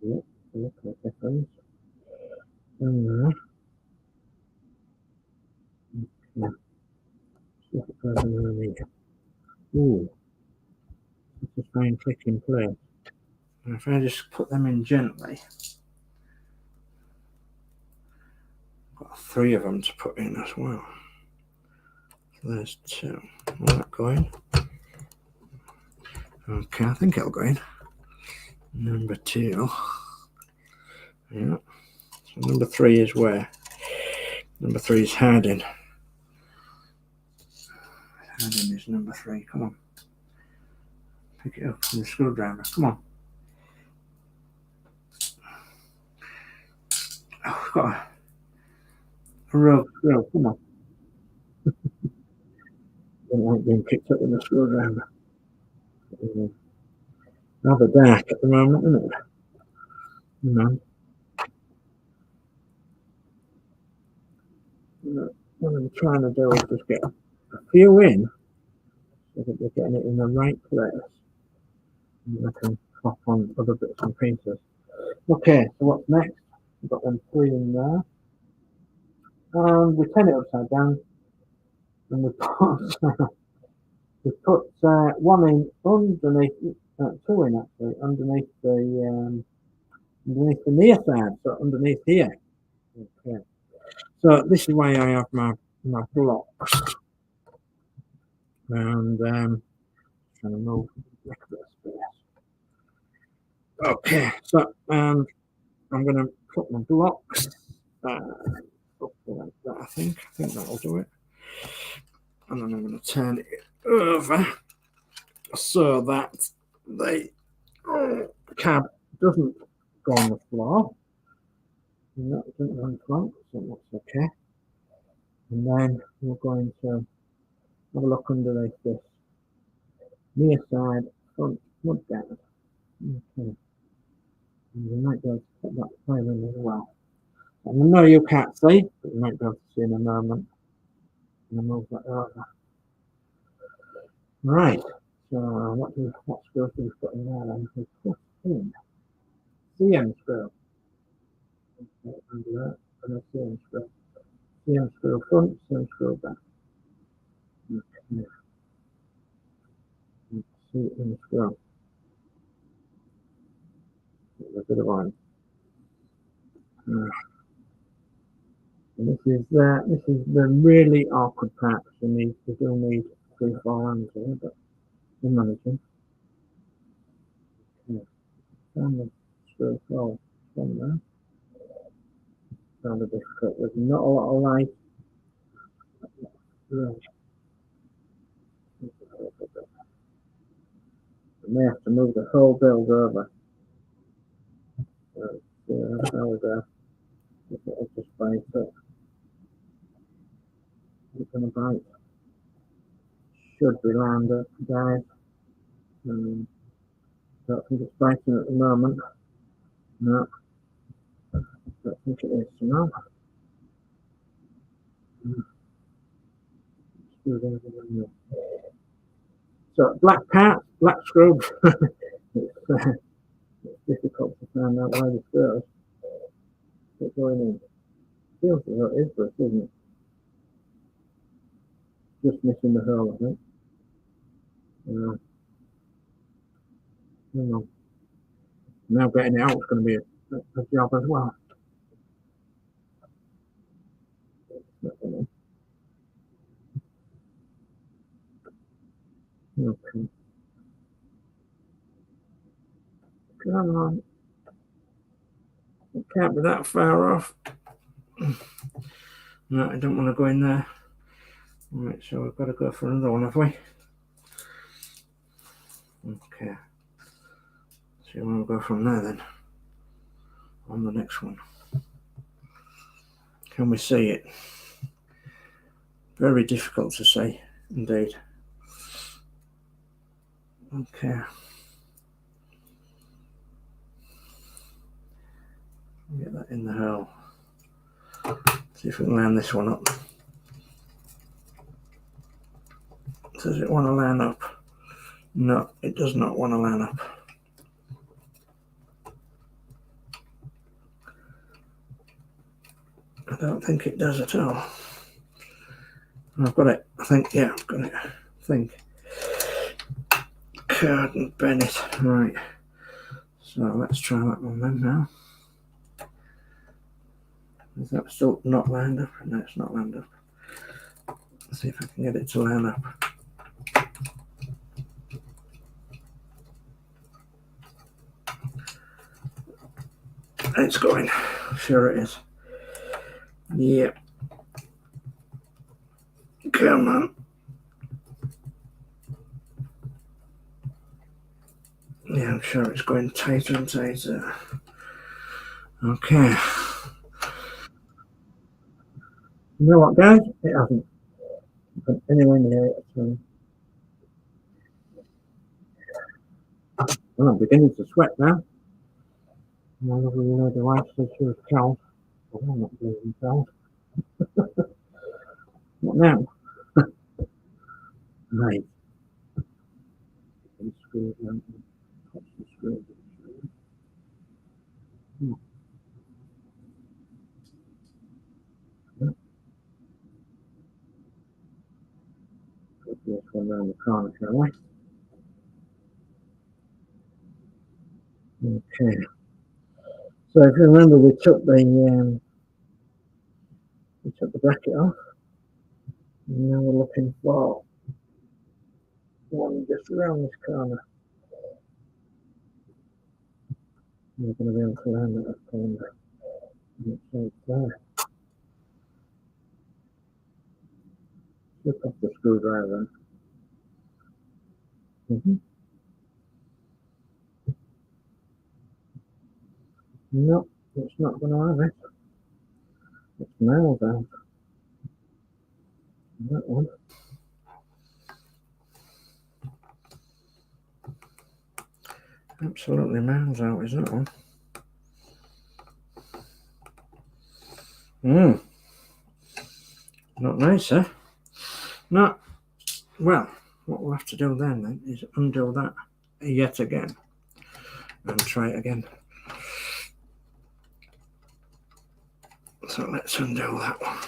Yep, look at FMs. Okay. See if it goes underneath. Ooh. Let's just try and click in place. And if I just put them in gently, I've got 3 of them to put in as well. So there's 2. Will that go in? Okay, I think it'll go in. Number 2. Yeah. So number 3 is where? Number 3 is Harding. Harding is number 3. Come on. Pick it up from the screwdriver. Come on. Oh, we've got a rope. Come on. Don't like being picked up with a screwdriver. Rather dark at the moment, isn't it? You know. One I'm trying to do is just get a few in so that we're getting it in the right place. And I can pop on other bits and pieces. Okay, so what's next? We've got them 3 in there. And we turn it upside down. And we put 1 in underneath, 2 in actually, underneath the near side, so underneath here. Okay. So this is why I have my blocks. And trying to move a bit of space. Okay, so I'm going to put my blocks up like that. I think that'll do it. And then I'm going to turn it over so that the cab doesn't go on the floor. And that doesn't go in front, so that's okay. And then we're going to have a look underneath this near side front mud guard. Okay. And you might be able to put that file in as well. And I know you can't see, but you might be able to see in a moment. And move that over. Right. So what screws do we put in there then? We put in CM screw. Okay, under that, and a CM screw. CM screw front, CM screw back. Okay. CM screw. A bit of iron. And this is the really awkward part. You do need 3-4 hands here, but we're managing. Okay. Down the screw hole from there. Kind of difficult. There's not a lot of light. Right. I may have to move the whole build over. How we go? It'll just bite it. It's going to bite. Should be lined up, guys. Don't think it's biting at the moment. No. Don't think it is, you know. So black part, black screw. It's difficult to find out where this goes. It's going in. Feels as though it is, but isn't it? Just missing the hole, I think. Now getting it out is going to be a job as well. Okay. Come on. It can't be that far off. No, I don't want to go in there. Right, so we've got to go for another one, have we? Okay. So you want to go from there then? On the next one. Can we see it? Very difficult to see, indeed. Okay. Get that in the hole. See if we can line this one up. Does it want to line up? No, it does not want to line up. I don't think it does at all. I've got it. I think, yeah, I've got it. I think. Couldn't bend it. Right. So let's try that one then now. Is that still not lined up? No, it's not lined up. Let's see if I can get it to line up. It's going. Sure it is. Yep. Come on. Yeah, I'm sure it's going tighter and tighter. Okay. You know what, guys? It hasn't been anywhere near it. So I'm beginning to sweat now. My lovely lady wife said she was cold. Well, I'm not bleeding cold. What now? Right. Screw it down. Touch the screw. Hmm. Put this one around the corner, shall we? Okay. So if you remember, we took the bracket off. And now we're looking for one just around this corner. We're going to be able to land it up corner. It's there. Slip off the screwdriver. No, it's not going to have it. It's nailed out. That one. Absolutely miles out, is that one? Not nice, eh? No. Well, what we'll have to do then is undo that yet again and try it again. So let's undo that one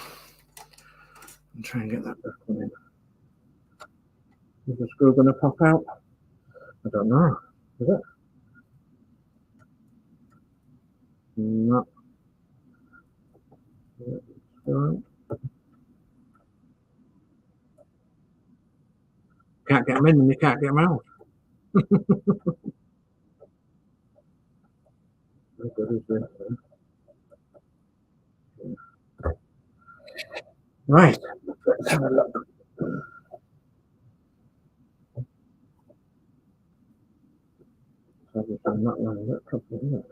and try and get that back on in. Is the screw going to pop out? I don't know. Is it? No. Can't get them in and you can't get them out. How good is this? Right. Let's have a look. I'm not running it properly, is it?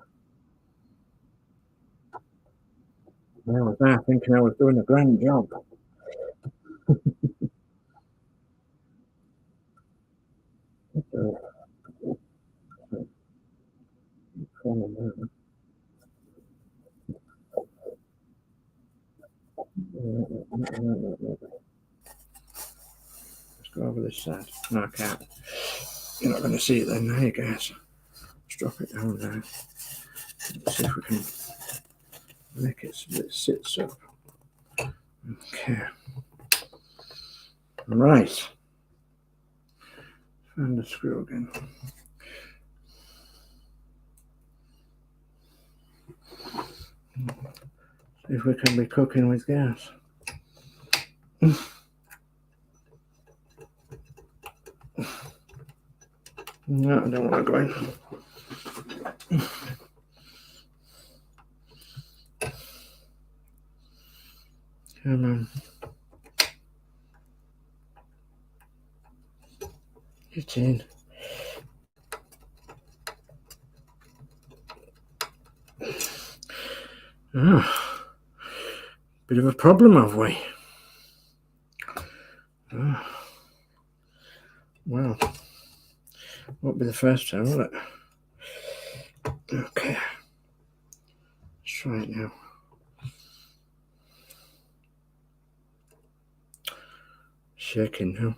I was there thinking I was doing a grand job. Let's go over this side. No, I can't. You're not going to see it then, there you guys. Let's drop it down there. Let's see if we can make it so it sits up. Okay. Right. Find the screw again. See if we can be cooking with gas. No, I don't want to go in. Come on. Get in. Oh, bit of a problem, have we? Oh. Well, won't be the first time, will it? Okay. Let's try it now. Shaking now.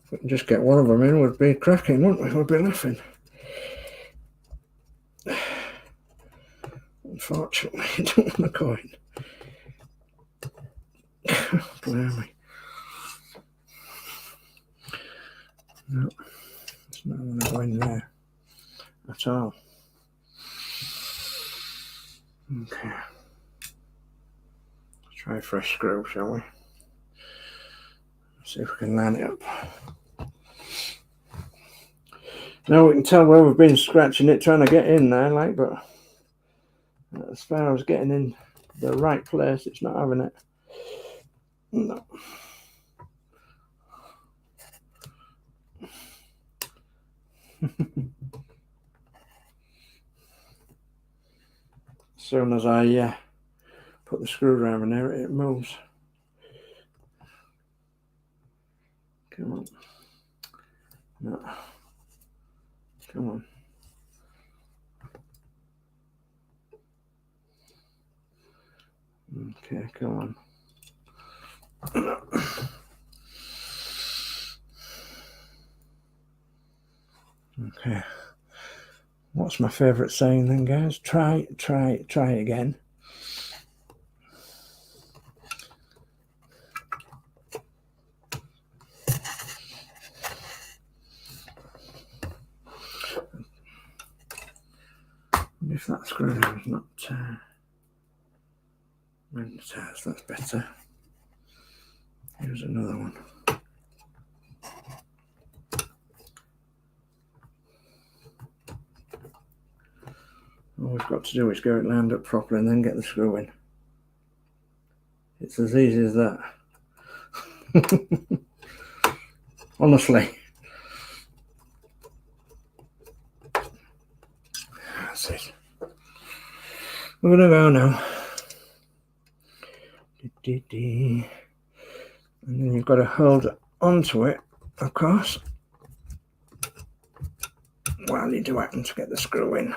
If we can just get one of them in, we'd be cracking, wouldn't we? We'd be laughing. Unfortunately, I don't want to go in. Blimey. No, it's not going to go in there at all. Okay. Let's try a fresh screw, shall we? See if we can line it up. Now we can tell where we've been scratching it, trying to get in there, like, but as far as getting in the right place, it's not having it. No. As soon as I put the screwdriver in there, it moves. Come on. No. Come on. Okay, go on. Okay. What's my favourite saying then, guys? Try again. If that screw is not that's better. Here's another one. All we've got to do is get it lined up properly and then get the screw in. It's as easy as that. Honestly. That's it. We're going to go now. And then you've got to hold onto it, of course, while you do happen to get the screw in.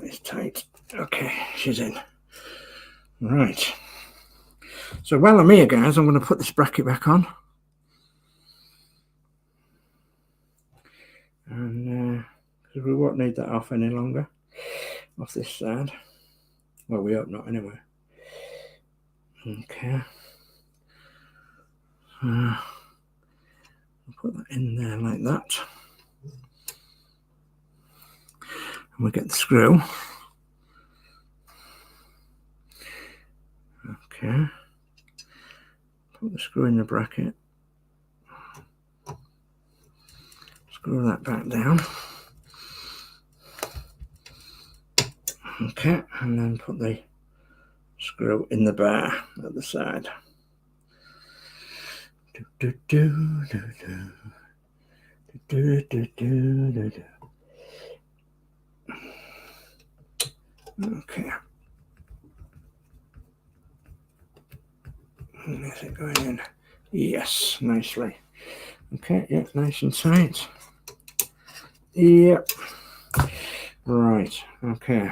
It's tight. Okay, she's in. Right. So while I'm here, guys, I'm going to put this bracket back on. And because we won't need that off any longer, off this side. Well, we hope not anyway. Okay. I'll put that in there like that. And we get the screw. Okay. Put the screw in the bracket. Screw that back down. Okay, and then put the screw in the bar at the side. Okay. Is it going in? Yes, nicely. Okay, yeah, nice and tight. Yep. Right, okay.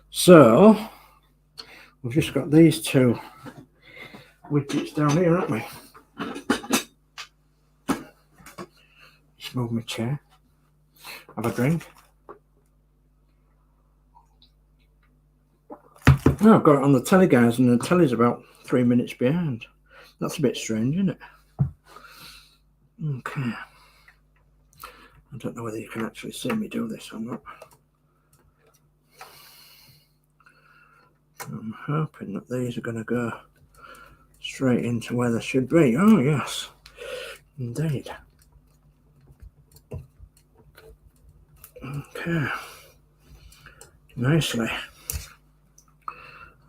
So, we've just got these two widgets down here, haven't we? Just move my chair. Have a drink. Oh, I've got it on the telly, guys, and the telly's about 3 minutes behind. That's a bit strange, isn't it? Okay. I don't know whether you can actually see me do this or not. I'm hoping that these are going to go straight into where they should be. Oh, yes. Indeed. Okay. Nicely.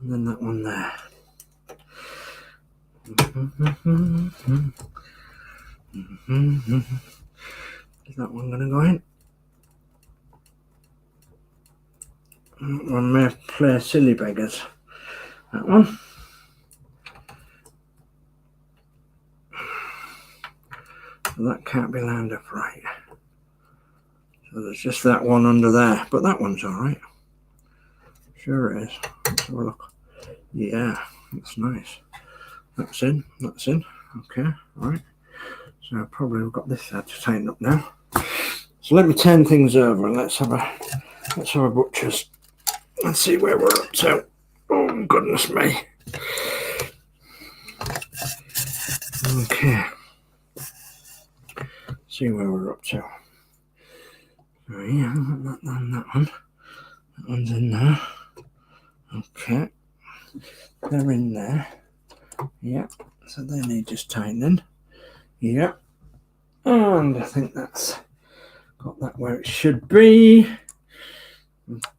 And then that one there. Is that one going to go in? That one may play silly beggars. That one. So that can't be lined up right. So there's just that one under there, but that one's alright. Sure it is. Let's have a look. Yeah, that's nice. That's in, that's in. Okay, alright. So probably we've got this side to tighten up now. So let me turn things over and let's have a butcher's and see where we're up to. Oh goodness me. Okay. See where we're up to. Oh yeah, that one. That one's in there. Okay. They're in there. Yep. So they need just tightening. Yep. And I think that's got that where it should be.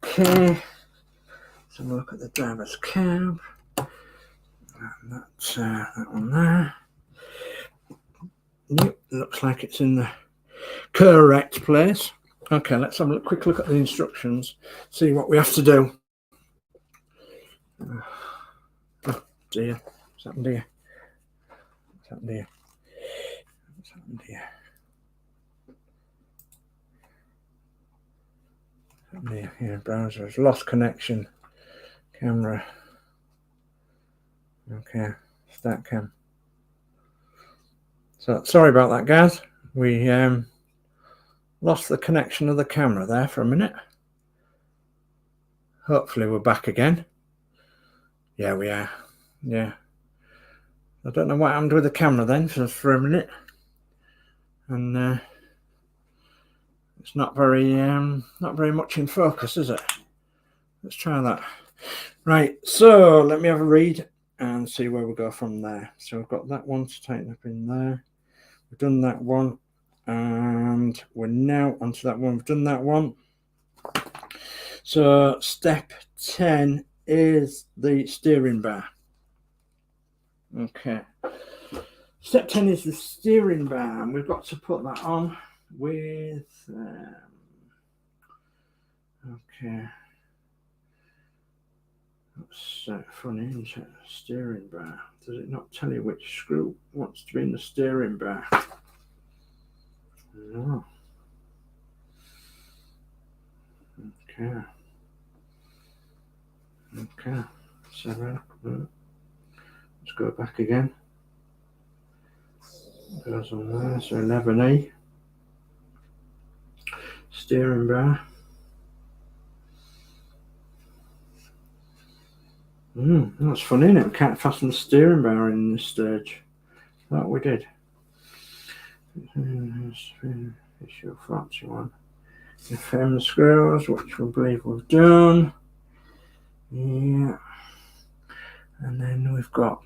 Okay. Let's have a look at the driver's cab. And that's that one there. Yep, looks like it's in the correct place. Okay, let's have a quick look at the instructions, see what we have to do. Oh dear, what's happened here? What's happened here? What's happened here? Yeah, browsers, lost connection, camera. Okay, start cam. So sorry about that, guys. We lost the connection of the camera there for a minute. Hopefully we're back again. Yeah, we are. Yeah. I don't know what happened with the camera then for a minute. And it's not very much in focus, is it? Let's try that. Right, so let me have a read and see where we go from there. So we've got that one to tighten up in there. We've done that one, and we're now onto that one. We've done that one. So step 10 is the steering bar. Okay. Step 10 is the steering bar, and we've got to put that on with okay. That's funny, isn't it? Steering bar. Does it not tell you which screw wants to be in the steering bar? No. Okay. Okay. So let's go back again. Goes on there. So 11E. Steering bar. That's funny, isn't it? We can't fasten the steering bar in this stage. That we did. Issue 41. FM screws, which we believe we've done. Yeah. And then we've got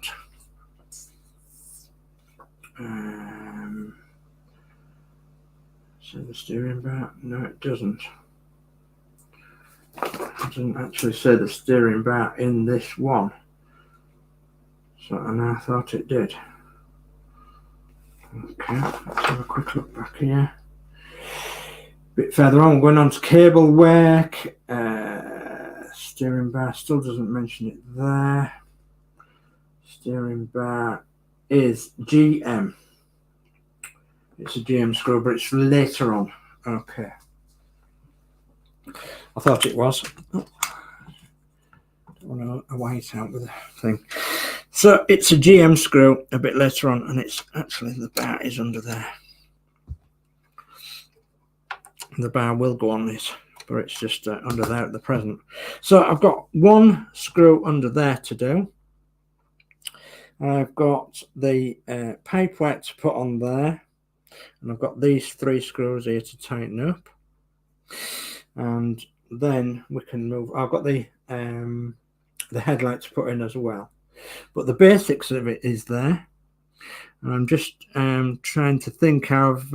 so the steering bar. No, it doesn't. It doesn't actually say the steering bar in this one. So, and I thought it did. Okay, let's have a quick look back here. A bit further on, going on to cable work. Steering bar still doesn't mention it there. Steering bar is GM. It's a GM screw, but it's later on. Okay. I thought it was. Oh. Don't want to white out with the thing. So it's a GM screw a bit later on, and it's actually the bar is under there. The bar will go on this, but it's just under there at the present. So I've got one screw under there to do. I've got the pipe wet to put on there, and I've got these 3 screws here to tighten up, and then we can move. I've got the headlight to put in as well, but the basics of it is there, and I'm just trying to think of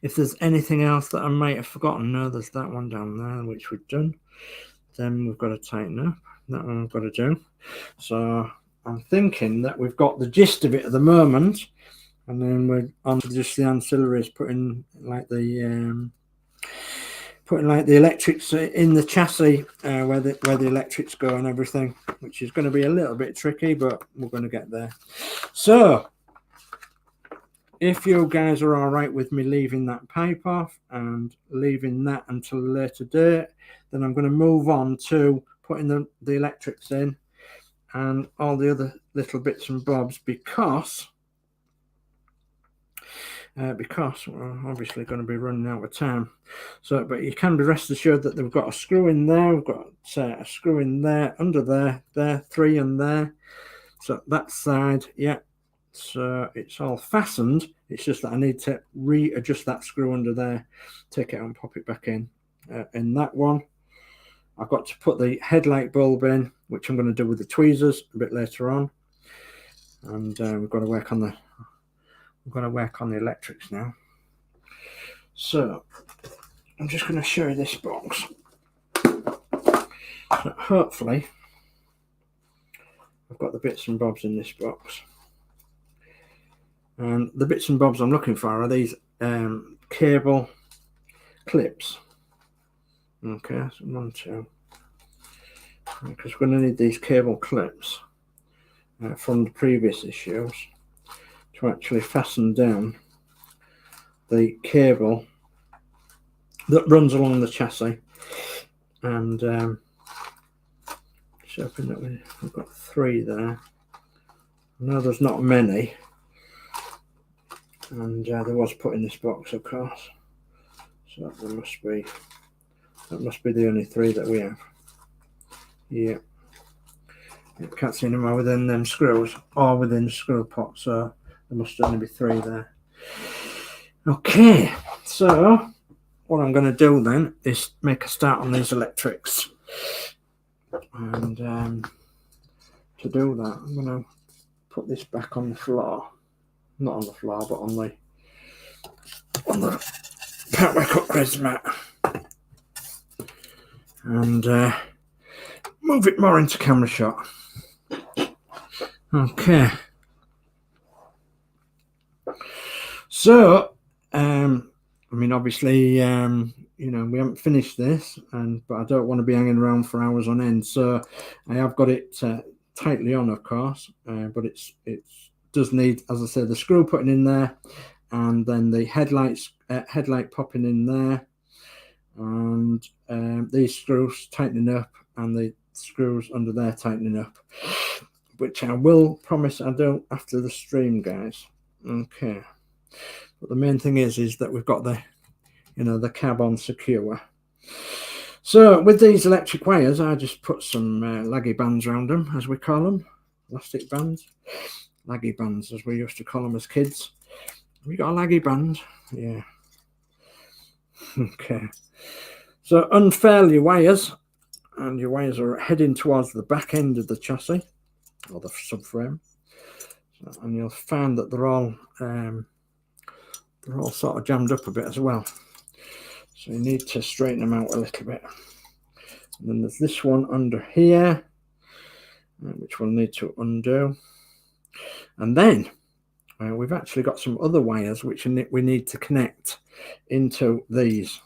if there's anything else that I might have forgotten. No, there's that one down there which we've done. Then we've got to tighten up. That one we've got to do. So I'm thinking that we've got the gist of it at the moment, and then we're on to just the ancillaries, putting like the electrics in the chassis where the electrics go and everything, which is going to be a little bit tricky, but we're going to get there. So if you guys are all right with me leaving that pipe off and leaving that until a later date, then I'm going to move on to putting the electrics in and all the other little bits and bobs, because we're obviously going to be running out of time. So, but you can be rest assured that they've got a screw in there, we've got a screw in there, under there, 3 in there. So that side, yeah. So it's all fastened. It's just that I need to readjust that screw under there, take it out and pop it back in. In that one, I've got to put the headlight bulb in, which I'm going to do with the tweezers a bit later on. And we've got to work on the electrics now. So I'm just going to show you this box. So hopefully I've got the bits and bobs in this box. And the bits and bobs I'm looking for are these cable clips. Okay, so 1, 2. Because we're going to need these cable clips from the previous issues to actually fasten down the cable that runs along the chassis, and just hoping that we've got 3 there. No, there's not many, and there was put in this box, of course, so that must be the only 3 that we have. Yeah, I can't see them within them screws or within the screw pot, so there must only be 3 there. Okay, so what I'm going to do then is make a start on these electrics, and to do that I'm going to put this back on the floor, not on the floor but on the Patchwork upgrades mat, and move it more into camera shot. Okay, so I mean, obviously, you know, we haven't finished this, but I don't want to be hanging around for hours on end, so I have got it tightly on, of course, but it does need, as I said, the screw putting in there, and then the headlight popping in there, and these screws tightening up, and the screws under there tightening up, which I will promise I'll do after the stream, guys. Okay, but the main thing is that we've got the, you know, the cab on secure. So with these electric wires, I just put some laggy bands around them, as we call them, elastic bands, laggy bands as we used to call them as kids. Have we got a laggy band? Yeah. Okay, so unfurl your wires, and your wires are heading towards the back end of the chassis or the subframe, and you'll find that they're all sort of jammed up a bit as well, so you need to straighten them out a little bit. And then there's this one under here, which we'll need to undo, and then we've actually got some other wires which we need to connect into these,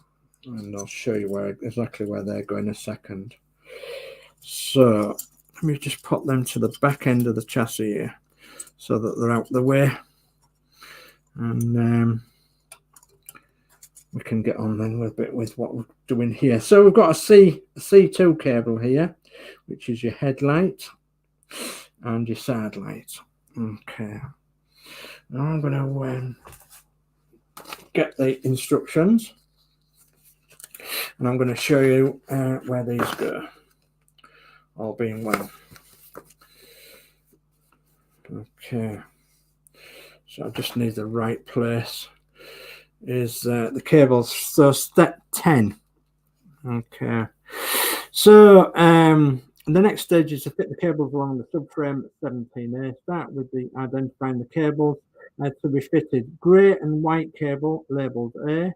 and I'll show you exactly where they're going in a second. So let me just pop them to the back end of the chassis here so that they're out the way, and we can get on then with what we're doing here. So we've got a C2 cable here, which is your headlight and your side light. Okay, now I'm going to get the instructions, and I'm going to show you where these go, all being well. Okay, so I just need the right place. Is the cables. So step 10. Okay, so the next stage is to fit the cables along the subframe at 17A. Start with identifying the cables to be fitted. Grey and white cable labelled A.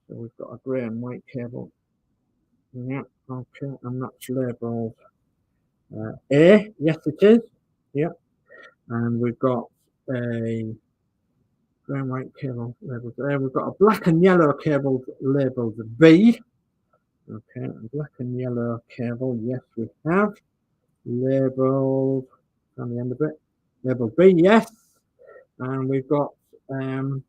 So we've got a grey and white cable. Yeah, okay, and that's labelled A. Yes, it is. Yeah, and we've got a grey and white cable labelled A. We've got a black and yellow cable labelled B. Okay, black and yellow cable, yes, we have. Labelled on the end of it. Labelled B, yes. And we've got a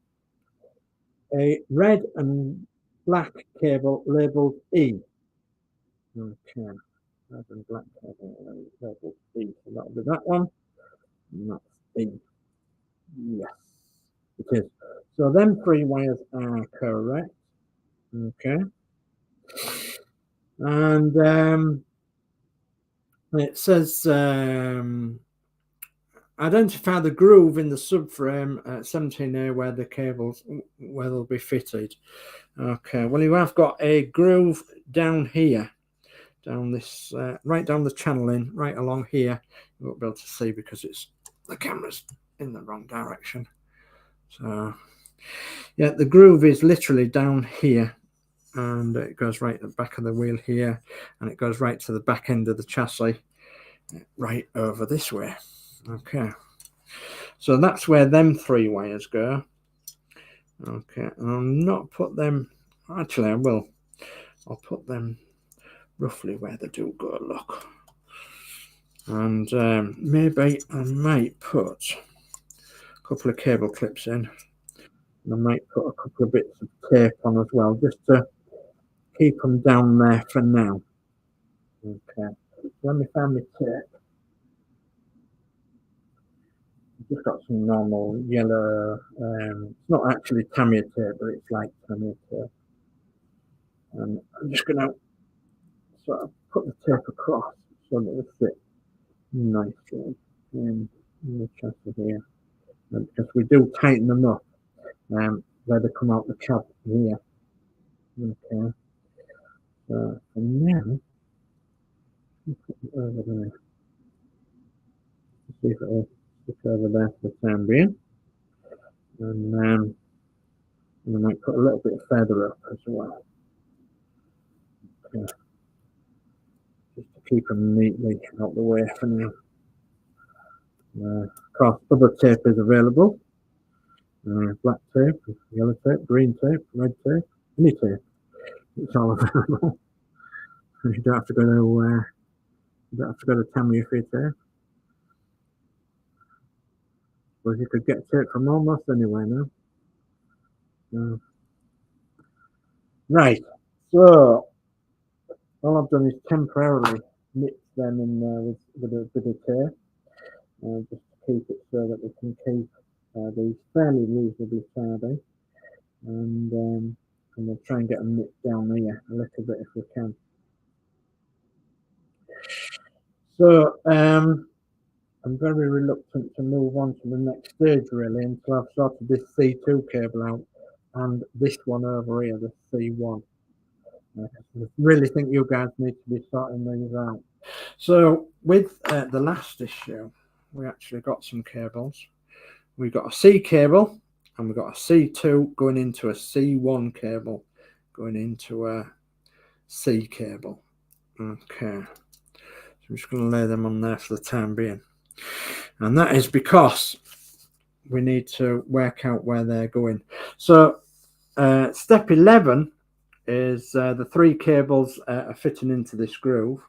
red and black cable labelled E. Okay, red and black cable labelled E. So that'll be that one. And that's E. Yes, it is. So them 3 wires are correct. Okay. And it says identify the groove in the subframe at 17A where the cables they'll be fitted. Okay, well, you have got a groove down here, down this right down the channeling, right along here. You won't be able to see because the camera's in the wrong direction. So yeah, the groove is literally down here, and it goes right at the back of the wheel here, and it goes right to the back end of the chassis, right over this way. Okay, so that's where them 3 wires go. Okay, and I'll not put them, actually I will, I'll put them roughly where they do go, look. And maybe I might put a couple of cable clips in And I might put a couple of bits of tape on as well, just to keep them down there for now. Okay, let me find my tape. I've just got some normal yellow, it's not actually Tamiya tape, but it's like Tamiya tape. And I'm just going to sort of put the tape across so that it fit nicely in the chassis here. And because we do tighten them up where they come out the cab here. Okay, so for now, put it over there. See if it'll stick over there for the time being. And I might put a little bit further up as well. Okay. Just to keep them neatly out the way for now. Of course, other tape is available. Black tape, yellow tape, green tape, red tape, any tape. It's all available. You don't have to go to Tamiya for your tape. But you could get tape from almost anywhere now. Right, so all I've done is temporarily mix them in there with a bit of tape, just to keep it so that we can keep these fairly reasonably tidy, and we'll try and get them nipped down here a little bit if we can. So I'm very reluctant to move on to the next stage really until I've sorted this C2 cable out and this one over here, the C1. I really think you guys need to be sorting these out. So with the last issue, we actually got some cables. We got a C cable and we got a C2 going into a C1 cable going into a C cable. Okay, so I'm just going to lay them on there for the time being, and that is because we need to work out where they're going. So step 11 is the 3 cables are fitting into this groove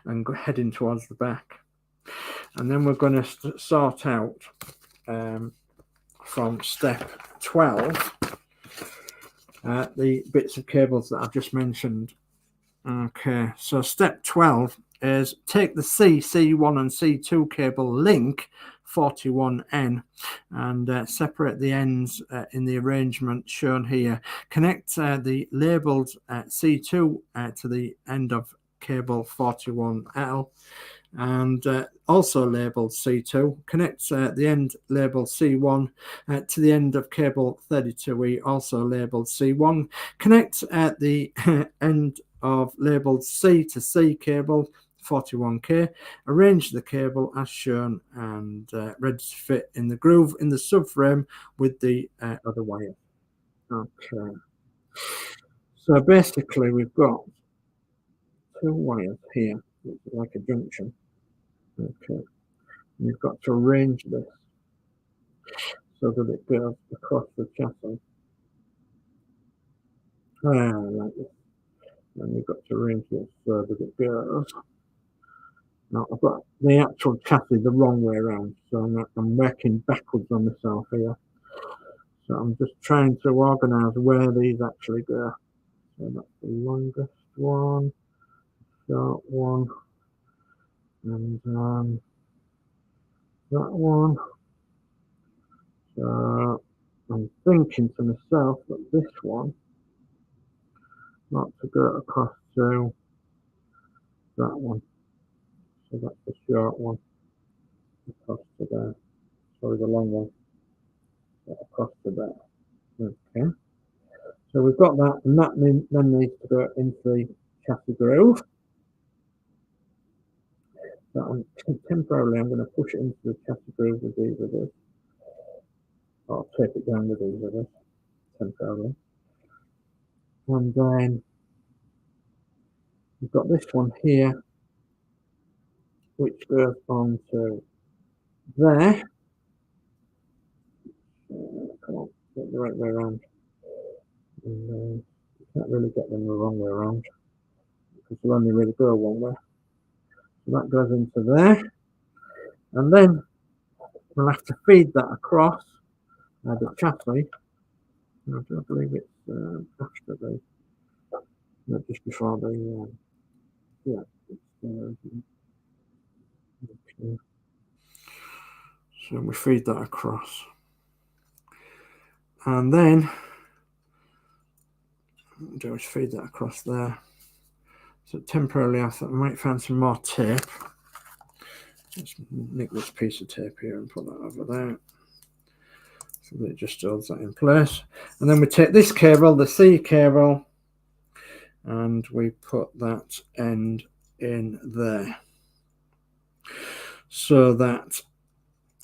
and heading towards the back, and then we're going to sort out from step 12 the bits of cables that I've just mentioned. Okay, so step 12 is take the C1 and C2 cable link 41N and separate the ends in the arrangement shown here. Connect the labelled C2 to the end of cable 41L and also labelled C2. Connect the end labelled C1 to the end of cable 32E, also labelled C1. Connect the end of labelled C to C cable 41K. Arrange the cable as shown and ready to fit in the groove in the subframe with the other wire. Okay, so basically we've got 2 wires here, which is like a junction. Okay, you've got to arrange this so that it goes across the chassis. Like this. And you've got to arrange this so that it goes. Now I've got the actual chassis the wrong way around, so I'm working backwards on myself here. So I'm just trying to organise where these actually go. So that's the longest one, short one, and that one. So I'm thinking to myself that this one not to go across to that one. So that's the short one across to there. Sorry, the long one across to there. Okay. So we've got that, and that then needs to go into the chassis groove. So temporarily I'm going to push it into the chassis groove with these of this. I'll tape it down with these of this temporarily. And then we've got this one here, which goes on to there. Come on, get the right way around. And you can't really get them the wrong way around because you'll only really go one way. So that goes into there, and then we'll have to feed that across the chassis I do believe it's after the, not just before the, yeah, it's, okay. So we feed that across. And then do is feed that across there. So temporarily I thought I might find some more tape. Let's nick this piece of tape here and put that over there. So that it just holds that in place. And then we take this cable, the C cable, and we put that end in there. So that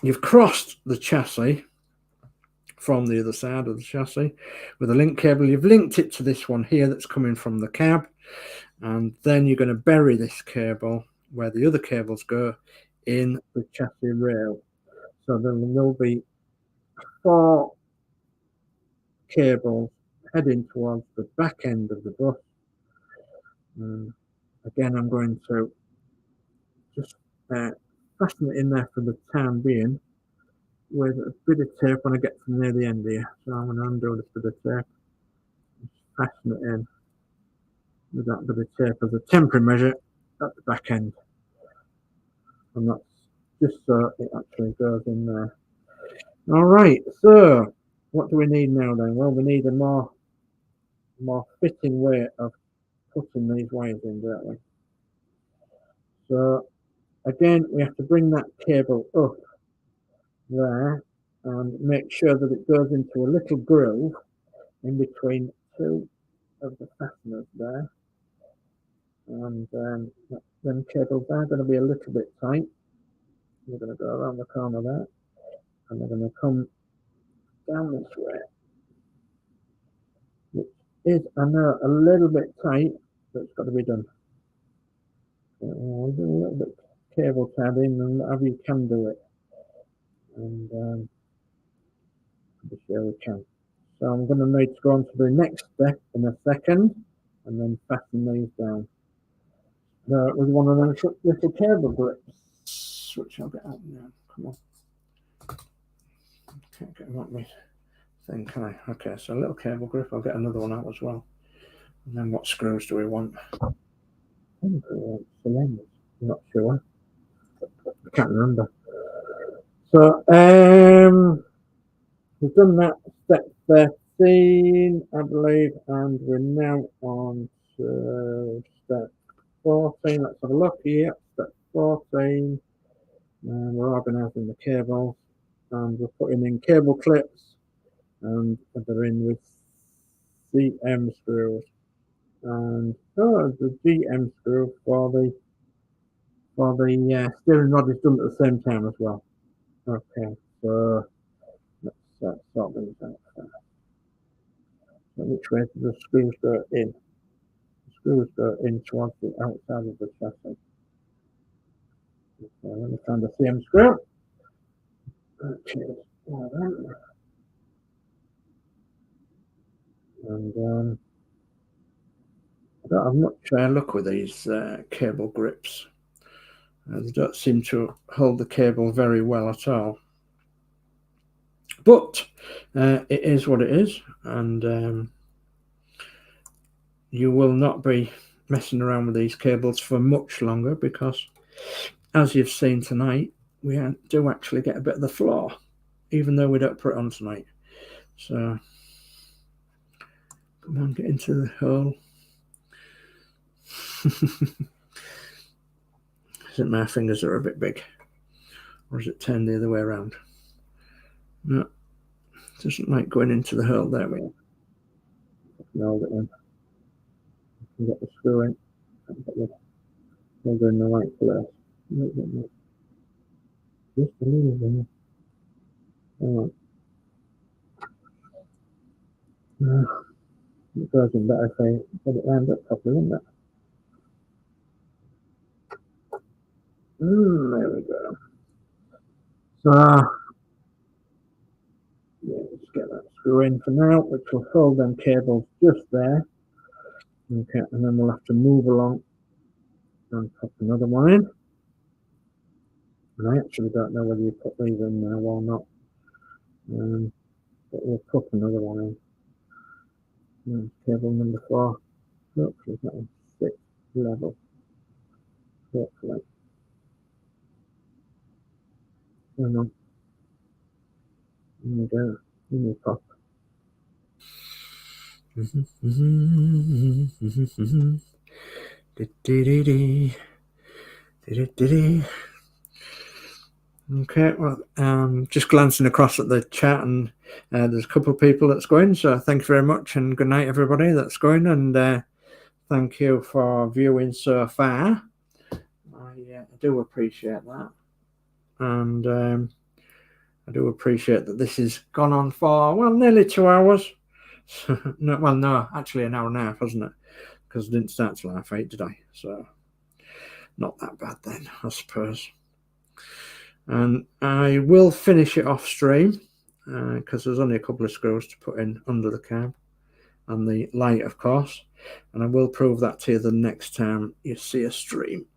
you've crossed the chassis from the other side of the chassis with a link cable. You've linked it to this one here that's coming from the cab. And then you're going to bury this cable where the other cables go in the chassis rail. So then there'll be 4 cables heading towards the back end of the bus. Again, I'm going to just fasten it in there for the time being with a bit of tape when I get to near the end here. So I'm going to undo this bit of tape, just fasten it in with that bit of tape as a temporary measure at the back end. And that's just so it actually goes in there. All right, so what do we need now then? Well, we need a more fitting way of putting these wires in, don't we? So again, we have to bring that cable up there and make sure that it goes into a little groove in between 2 of the fasteners there. And them cables are going to be a little bit tight. We're going to go around the corner there, and they're going to come down this way, which is, I know, a little bit tight, but it's got to be done. We'll do a little bit cable tab in, and whatever you can do it. And I'm sure we can. So I'm going to need to go on to the next step in a second, and then fasten these down. With one of those little cable grips, which I'll get out now. Come on. Can't get them at me thing, can I? Okay, so a little cable grip. I'll get another one out as well. And then what screws do we want? I'm not sure. I can't remember. So we've done that step 13, I believe, and we're now on to step 14. Let's have a look here. Step 14. And we're organising the cables, and we're putting in cable clips, and they're in with CM screws. And the GM screw for the steering rod is done at the same time as well. Okay, so let's sort these out first. So which way do the screws go in? The screws go in towards the outside of the chassis. Okay, let me find the CM screw. Okay, and I don't have much luck with these cable grips. They don't seem to hold the cable very well at all. But it is what it is, and you will not be messing around with these cables for much longer, because as you've seen tonight, we do actually get a bit of the floor, even though we don't put it on tonight. So come on, get into the hole. Is it my fingers are a bit big, or is it turned the other way around? No, it doesn't like going into the hole. There we are. Hold it in. You can get the screw in. Hold it in the right place. Just a little bit. All right. It goes in better if I get it lined up properly, isn't it? There we go. So, yeah, let's get that screw in for now, which will hold them cables just there. Okay, and then we'll have to move along and put another one in. And I actually don't know whether you put these in now or not. But we'll put another one in. Cable number 4. Hopefully that is 6 level. Hopefully. Hang on. There we go. Give me a pop. Okay, well, just glancing across at the chat, and there's a couple of people that's going, so thank you very much, and good night everybody that's going, and thank you for viewing so far. I do appreciate that, and I do appreciate that this has gone on for, well, nearly 2 hours. No, actually an hour and a half, hasn't it? Because I didn't start till 8:30, did I? So not that bad then, I suppose. And I will finish it off stream because there's only a couple of screws to put in under the cab and the light, of course, and I will prove that to you the next time you see a stream.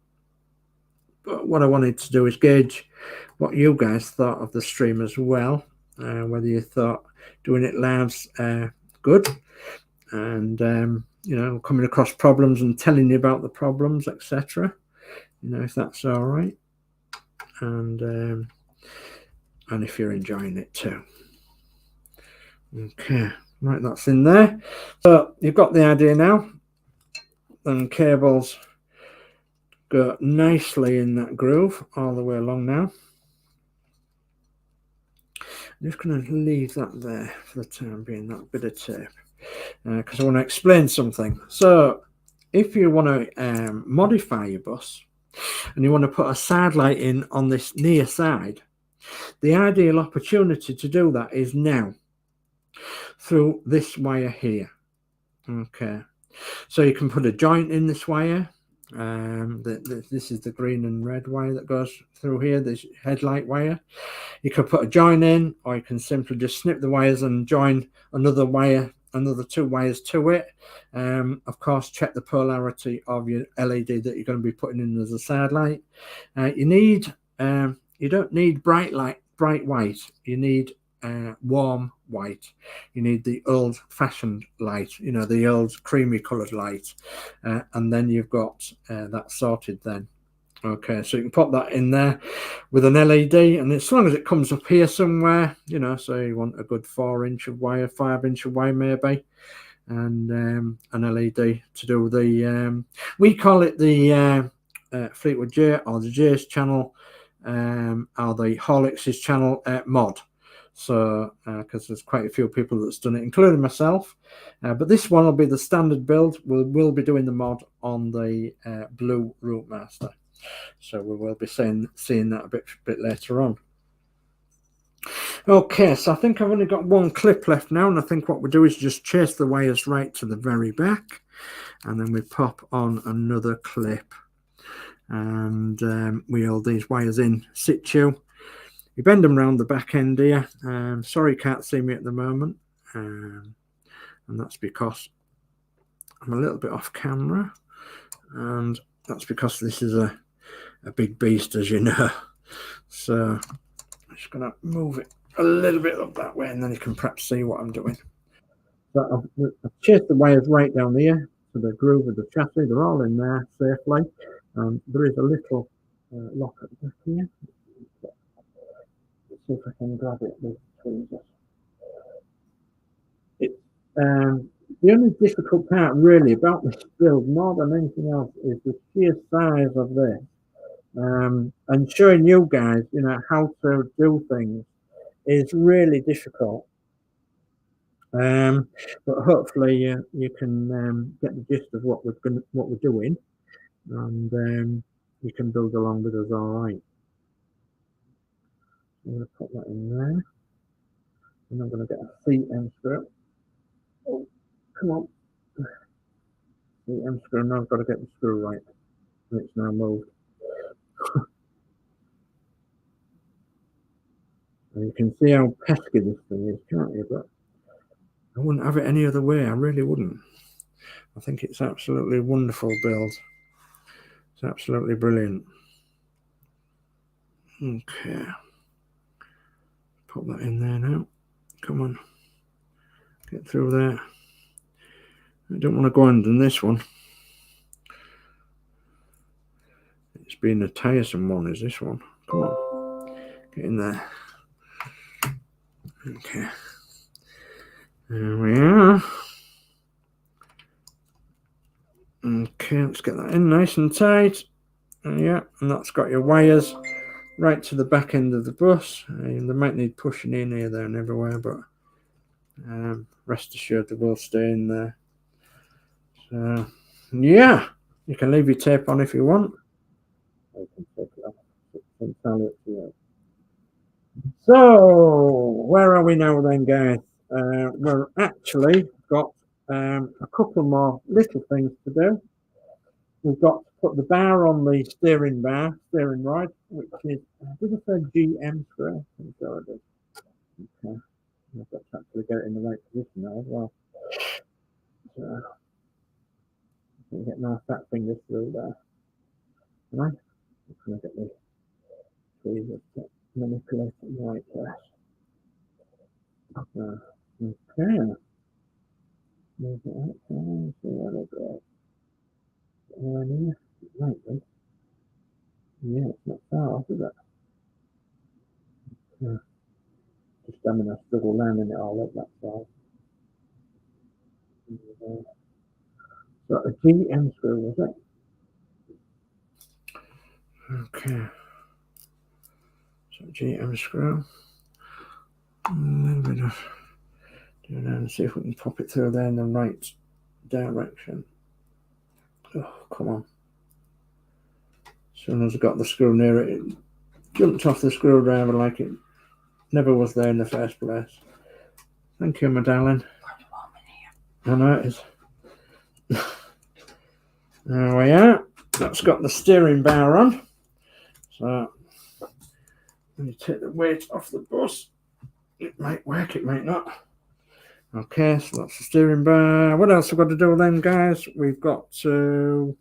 But what I wanted to do is gauge what you guys thought of the stream as well, whether you thought doing it live's good, and you know, coming across problems and telling you about the problems, etc. You know, if that's all right, and if you're enjoying it too. Okay, right, that's in there. So you've got the idea now, and cables go nicely in that groove all the way along now. I'm just going to leave that there for the time being, that bit of tape, because I want to explain something. So if you want to modify your bus and you want to put a side light in on this near side, the ideal opportunity to do that is now through this wire here. Okay, so you can put a joint in this wire. This is the green and red wire that goes through here, this headlight wire. You can put a joint in, or you can simply just snip the wires and join another wire, another 2 wires to it. Of course, check the polarity of your LED that you're going to be putting in as a side light. You don't need bright white. You need warm white. You need the old-fashioned light, you know, the old creamy coloured light, and then you've got that sorted then. Okay, so you can pop that in there with an LED, and as long as it comes up here somewhere, you know, so you want a good 4-inch of wire, 5-inch of wire maybe, and an LED to do the, we call it the Fleetwood J, or the J's channel, or the Horlix's channel mod. So because there's quite a few people that's done it, including myself, but this one will be the standard build. We'll be doing the mod on the blue ROUTEMASTER, so we will be seeing that a bit later on. Okay, so I think I've only got one clip left now, and I think what we do is just chase the wires right to the very back, and then we pop on another clip, and we hold these wires in situ. You bend them around the back end here. Sorry you can't see me at the moment, and that's because I'm a little bit off camera, and that's because this is a big beast, as you know. So I'm just going to move it a little bit up that way, and then you can perhaps see what I'm doing. So I've chased the wires right down here to the groove of the chassis. They're all in there safely. There is a little lock at the back here. Let's see if I can grab it with tweezers. The only difficult part really about this build, more than anything else, is the sheer size of this, and showing you guys, you know, how to do things is really difficult. But hopefully you can get the gist of what we're doing, and you can build along with us all right. I'm going to put that in there, and I'm going to get a seat end screw. Oh, come on. The end screw, now I've got to get the screw right. And it's now moved. And you can see how pesky this thing is, can't you? But I wouldn't have it any other way. I really wouldn't. I think it's absolutely wonderful build. It's absolutely brilliant. Okay. Put that in there now. Come on. Get through there. I don't want to go under this one. It's been a tiresome one, is this one? Come on, get in there. Okay, there we are. Okay, let's get that in nice and tight. Yeah, and that's got your wires right to the back end of the bus. They might need pushing in here, there and everywhere, but rest assured they will stay in there. So yeah, you can leave your tape on if you want. I can take it off. It's entirely up to you. So where are we now then, guys? We've actually got a couple more little things to do. We've got to put the bar on the steering rod, which is, did I say GM screw? I'm sure I did. Okay. I've got to actually get it in the right position now as well. So, I can get my fat fingers through there. Right? I'm going to get the tweezers to manipulate it in the right place. Okay. Move it out there, see where they go. Anywhere near? It might be. Yeah, it's not far off, is it? Yeah. Just having a struggle landing it all up that side. So a GM screw, was it? Okay. So GM screw. A little bit of do that and see if we can pop it through there in the right direction. Oh, come on. As soon as I got the screw near it, it jumped off the screwdriver like it never was there in the first place. Thank you, my darling. I know it is. There we are. That's got the steering bar on. So when you take the weight off the bus, it might work, it might not. Okay, so that's the steering bar. What else have we got to do then, guys? We've got to...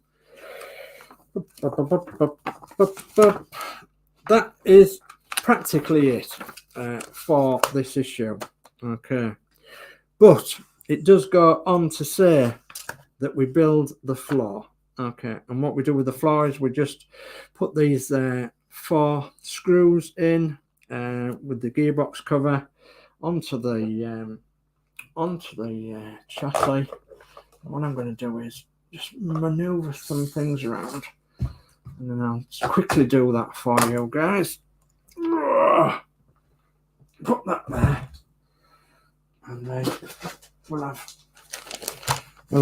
That is practically it for this issue. Okay. But it does go on to say that we build the floor. Okay, and what we do with the floor is we just put these 4 screws in with the gearbox cover onto the chassis. What I'm going to do is just maneuver some things around, and then I'll just quickly do that for you guys. Put that there, and then we'll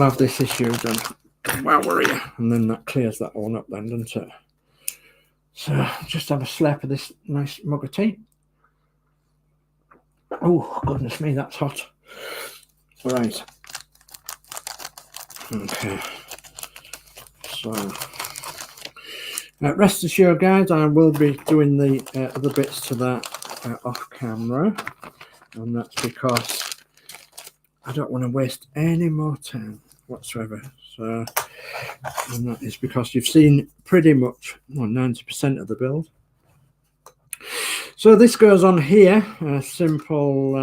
have this issue done while we're here, and then that clears that one up then, doesn't it? So just have a slurp of this nice mug of tea. Oh goodness me, that's hot. Right. Okay. So rest assured, guys, I will be doing the other bits to that off camera, and that's because I don't want to waste any more time whatsoever. So, and that is because you've seen pretty much 90% of the build. So this goes on here, a simple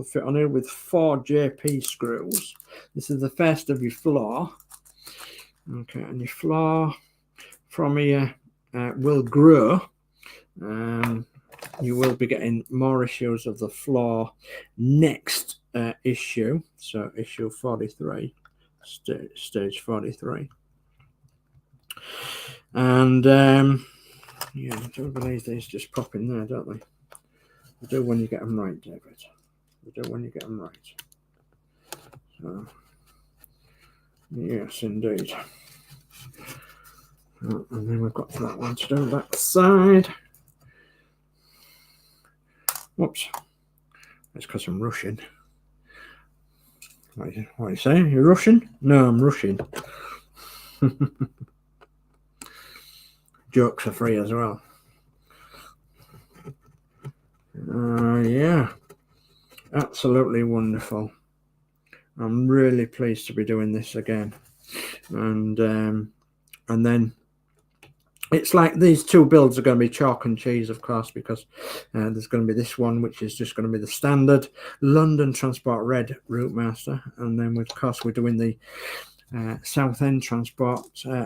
fit on here with 4 JP screws. This is the first of your floor. Okay, and your floor from here will grow. You will be getting more issues of the floor next issue. So issue 43, stage 43. And yeah, I do believe these just pop in there, don't they? They do when you get them right, David. They do when you get them right. So, yes, indeed. And then we've got that one to do that side. Whoops. That's because I'm rushing. What are you saying? You're rushing? No, I'm rushing. Jokes are free as well. Yeah. Absolutely wonderful. I'm really pleased to be doing this again. And then it's like these two builds are going to be chalk and cheese, of course, because there's going to be this one, which is just going to be the standard London Transport Red ROUTEMASTER, and then of course we're doing the Southend Transport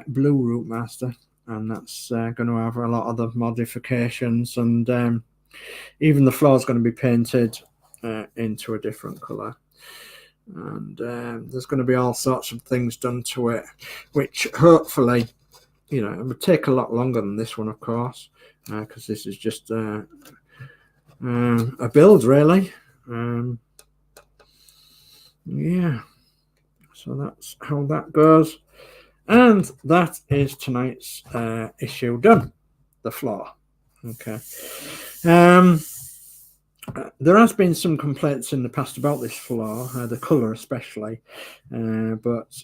Blue ROUTEMASTER, and that's going to have a lot of the modifications, and even the floor is going to be painted into a different colour. And there's going to be all sorts of things done to it, which hopefully, you know, it would take a lot longer than this one, of course, because this is just a build, really. Yeah, so that's how that goes. And that is tonight's issue done, the floor. Okay. There has been some complaints in the past about this floor, the colour especially, but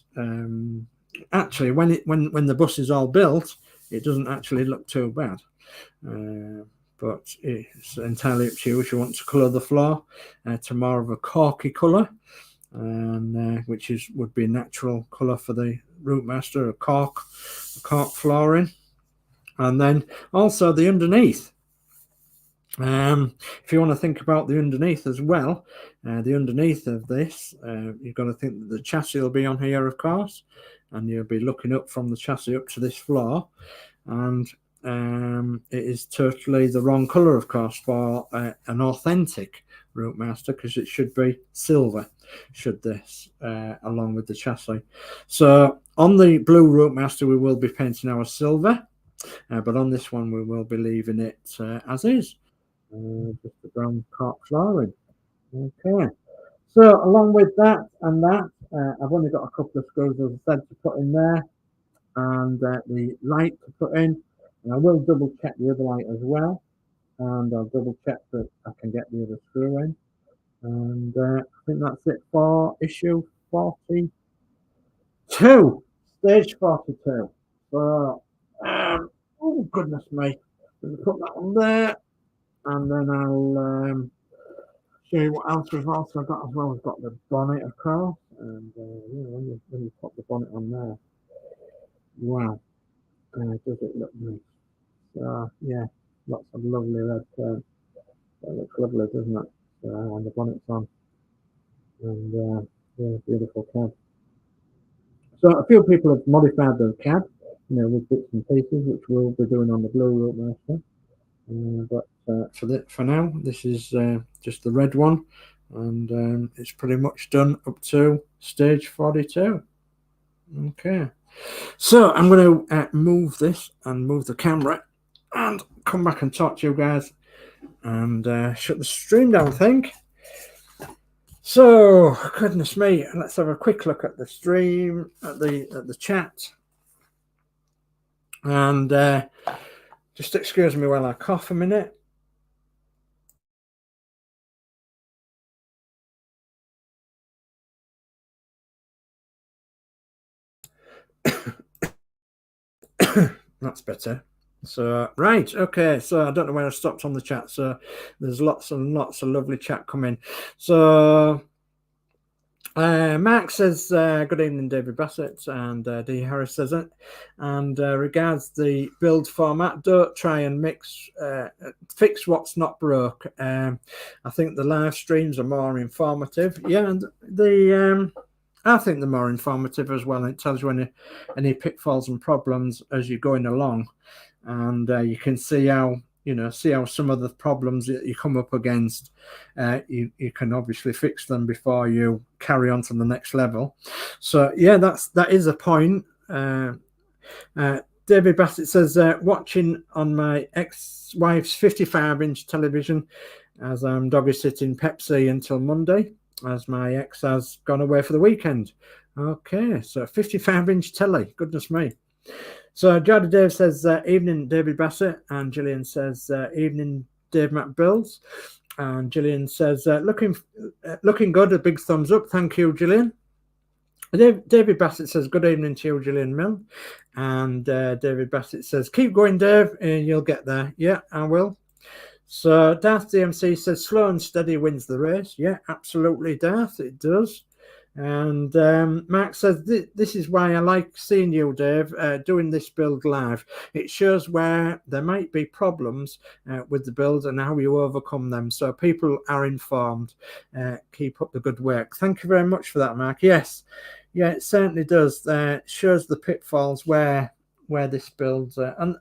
actually when the bus is all built, it doesn't actually look too bad. But it's entirely up to you if you want to colour the floor to more of a corky colour, and which would be a natural colour for the ROUTEMASTER, a cork flooring, and then also the underneath. If you want to think about the underneath as well, the underneath of this, you've got to think that the chassis will be on here, of course, and you'll be looking up from the chassis up to this floor, and it is totally the wrong colour, of course, for an authentic ROUTEMASTER, because it should be silver, should this, along with the chassis. So on the blue ROUTEMASTER we will be painting our silver, but on this one we will be leaving it as is. Just the brown cork flooring. Okay, so along with that and that, I've only got a couple of screws, as I said, to put in there, and the light to put in, and I will double check the other light as well, and I'll double check that I can get the other screw in, and I think that's it for issue 42, stage 42. So oh goodness me, let me put that on there. And then I'll show you what else we've also got as well. We've got the bonnet, of course, and when you put the bonnet on there, wow, does it look nice? So yeah, lots of lovely red paint. It looks lovely, doesn't it? And the bonnet's on, and yeah, beautiful cab. So a few people have modified the cab, with bits and pieces, which we'll be doing on the blue ROUTEMASTER. But for now, this is just the red one, and it's pretty much done up to stage 42. Okay, so I'm going to move this and move the camera and come back and talk to you guys, and shut the stream down, I think. So goodness me, let's have a quick look at the stream, at the chat, and just excuse me while I cough a minute. That's better. So right, okay, so I don't know where I stopped on the chat, so there's lots and lots of lovely chat coming. So Mark says good evening, David Bassett, and D Harris says it, and regards the build format, don't try and fix what's not broke. I think the live streams are more informative. Yeah, and I think they're more informative as well. It tells you any pitfalls and problems as you're going along, and you can see how some of the problems that you come up against, you can obviously fix them before you carry on to the next level. So yeah, that is a point. David Bassett says, watching on my ex-wife's 55-inch television as I'm doggy sitting Pepsi until Monday, as my ex has gone away for the weekend. Okay, so 55-inch telly, goodness me. So Geordie Dave says, evening, David Bassett, and Gillian says, evening, Dave Mac Builds, and Gillian says, looking good, a big thumbs up. Thank you, Gillian. David Bassett says, good evening to you, Gillian Mill, and David Bassett says, keep going, Dave, and you'll get there. Yeah, I will. So Darth DMC says, slow and steady wins the race. Yeah, absolutely, Darth, it does. And Max says, this is why I like seeing you, Dave, doing this build live. It shows where there might be problems with the build and how you overcome them, so people are informed. Keep up the good work. Thank you very much for that, Mark. Yes, yeah, it certainly does. Shows the pitfalls where this builds, and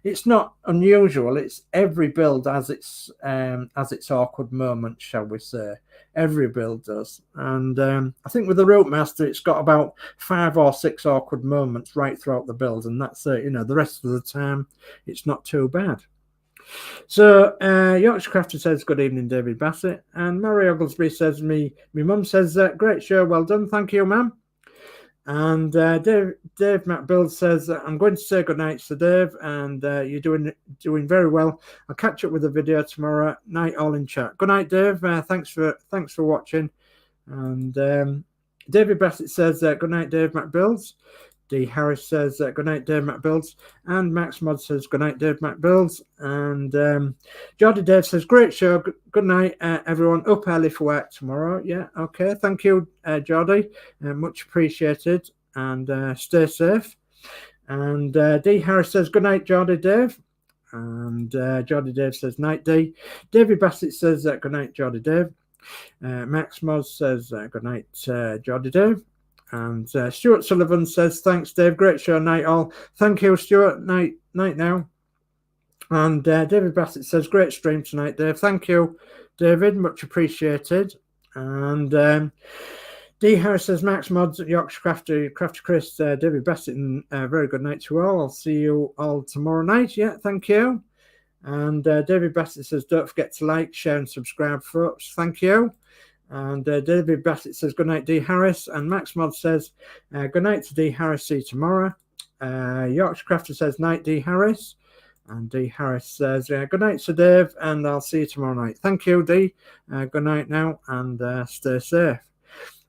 it's not unusual. It's every build has its awkward moments, shall we say. Every build does. And I think with the ROUTEMASTER, it's got about 5 or 6 awkward moments right throughout the build, and that's it. You know, the rest of the time it's not too bad. So Yorkshire Crafter says, good evening, David Bassett. And Mary Oglesby says, me mum says, great show, well done. Thank you, ma'am. And Dave Matt Builds says, I'm going to say good night to Dave, and you're doing very well. I'll catch up with the video tomorrow night, all in chat. Good night, Dave. Thanks for watching. And David Bassett says, good night, Dave Matt Builds. D Harris says, good night, Dave Matt Builds. And Max Modz says, good night, Dave Matt Builds. And Geordie Dave says, great show. Good night, everyone. Up early for work tomorrow. Yeah, okay. Thank you, Geordie. Much appreciated. And stay safe. And D Harris says, good night, Geordie Dave. And Geordie Dave says, night, D. David Bassett says, good night, Geordie Dave. Max Modz says, good night, Geordie Dave. And Stuart Sullivan says, thanks, Dave. Great show, night all. Thank you, Stuart. Night now. And David Bassett says, great stream tonight, Dave. Thank you, David. Much appreciated. And D Harris says, Max Modz, Yorkshire Crafter, Crafty Chris, David Bassett, and very good night to you all. I'll see you all tomorrow night. Yeah, thank you. And David Bassett says, don't forget to like, share, and subscribe, folks. Thank you. And David Bassett says, good night, D Harris. And Max Modz says, good night to D Harris. See you tomorrow. Yorkshire Crafter says, night, D Harris. And D Harris says, good night to Dave, and I'll see you tomorrow night. Thank you, D. Good night now, and stay safe.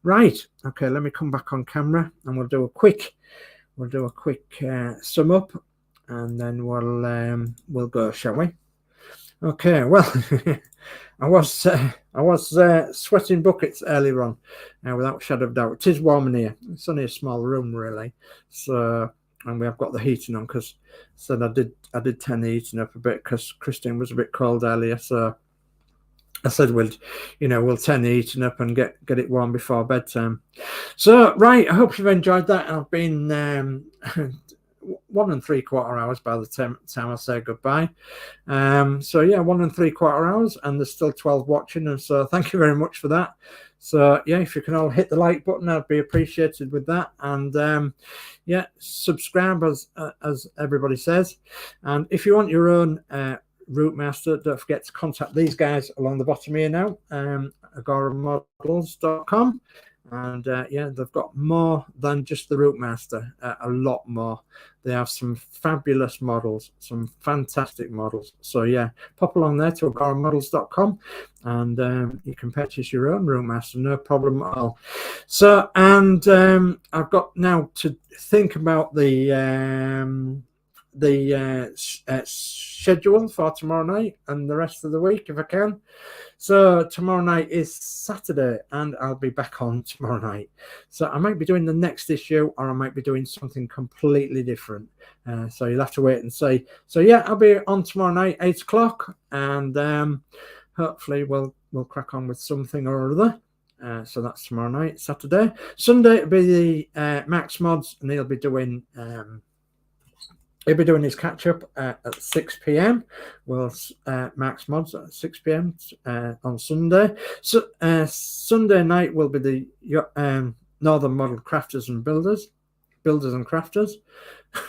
Right. Okay, let me come back on camera, and we'll do a quick sum up, and then we'll go, shall we? Okay. Well, I was sweating buckets earlier on, without shadow of doubt. It is warm in here. It's only a small room, really. So, and we have got the heating on, because I did turn the heating up a bit because Christine was a bit cold earlier. So I said we'll turn the heating up and get it warm before bedtime. So right, I hope you've enjoyed that. I've been 1 3/4 hours by the time I say goodbye. So yeah, 1 3/4 hours, and there's still 12 watching, and so thank you very much for that. So yeah, if you can all hit the like button, I'd be appreciated with that. And yeah, subscribe as everybody says. And if you want your own ROUTEMASTER, don't forget to contact these guys along the bottom here now, agoramodels.com. And yeah, they've got more than just the ROUTEMASTER, a lot more. They have some fabulous models, some fantastic models. So yeah, pop along there to agoramodels.com, and you can purchase your own ROUTEMASTER, no problem at all. So, and I've got now to think about the schedule for tomorrow night and the rest of the week if I can. So tomorrow night is Saturday, and I'll be back on tomorrow night. So I might be doing the next issue, or I might be doing something completely different. So you'll have to wait and see. So yeah, I'll be on tomorrow night, 8 o'clock, and hopefully we'll crack on with something or other. So that's tomorrow night, Saturday. Sunday it'll be the Max Modz, and he'll be doing his catch-up at 6 p.m. Well, Max Modz at 6 p.m. On Sunday. So Sunday night will be the Northern Model Crafters and Builders and Crafters,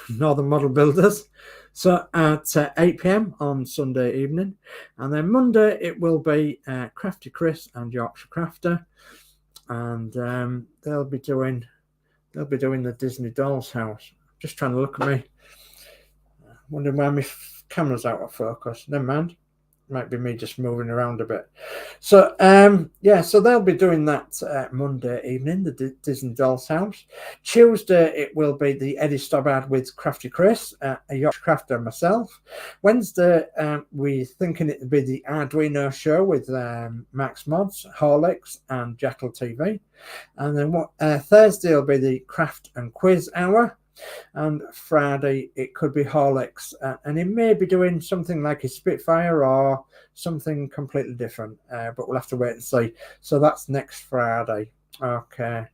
Northern Model Builders. So at 8 p.m. on Sunday evening, and then Monday it will be Crafty Chris and Yorkshire Crafter, and they'll be doing the Disney Doll's House. Just trying to look at me. Wondering why my camera's out of focus. Never mind. might be me just moving around a bit. So yeah, so they'll be doing that Monday evening, the Disney Doll's House. Tuesday it will be the Eddie Stobbard with Crafty Chris, a Yorkshire Crafter, and myself. Wednesday we're thinking it would be the Arduino show with Max Modz, Horlix, and jacklttv. And then Thursday will be the Craft and Quiz Hour. And Friday it could be Horlicks, and he may be doing something like a Spitfire or something completely different, but we'll have to wait and see. So that's next Friday. Okay,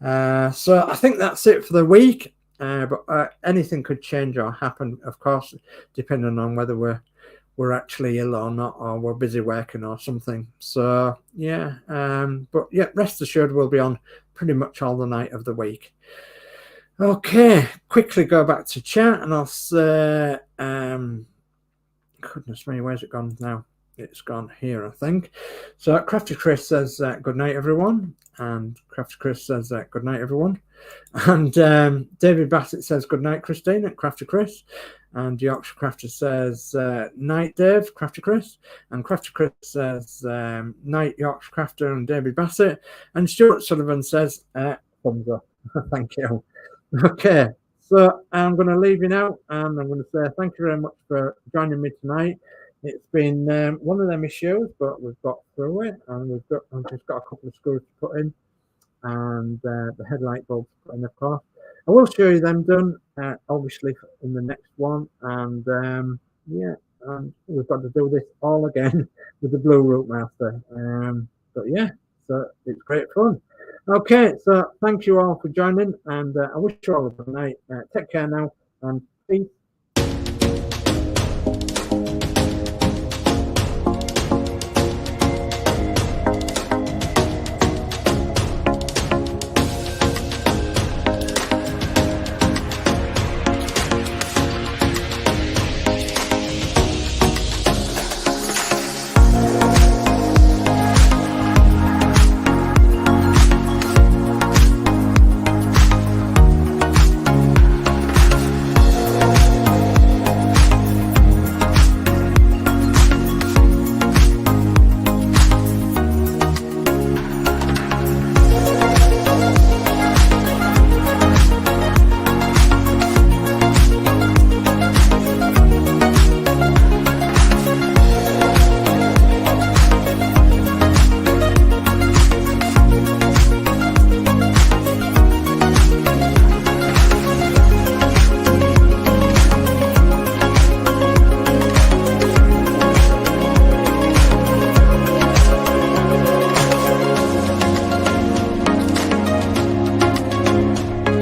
so I think that's it for the week, but anything could change or happen, of course, depending on whether we're actually ill or not, or we're busy working or something. So yeah, but yeah, rest assured we'll be on pretty much all the night of the week. Okay, quickly go back to chat and I'll say, goodness me, where's it gone now? It's gone here, I think. So Crafty Chris says, good night, everyone. And Crafty Chris says, good night, everyone. And David Bassett says, good night, Christine, at Crafty Chris. And Yorkshire Crafter says, night, Dave, Crafty Chris. And Crafty Chris says, night, Yorkshire Crafter and David Bassett. And Stuart Sullivan says, thumbs up. Thank you. Okay, so I'm going to leave you now, and I'm going to say thank you very much for joining me tonight. It's been one of them issues, but we've got through it, and I've just got a couple of screws to put in, and the headlight bulbs to put in, of course. I will show you them done, obviously, in the next one, and yeah, we've got to do this all again with the blue ROUTEMASTER. But yeah, so it's great fun. Okay, so thank you all for joining, and I wish you all a good night. Take care now, and peace.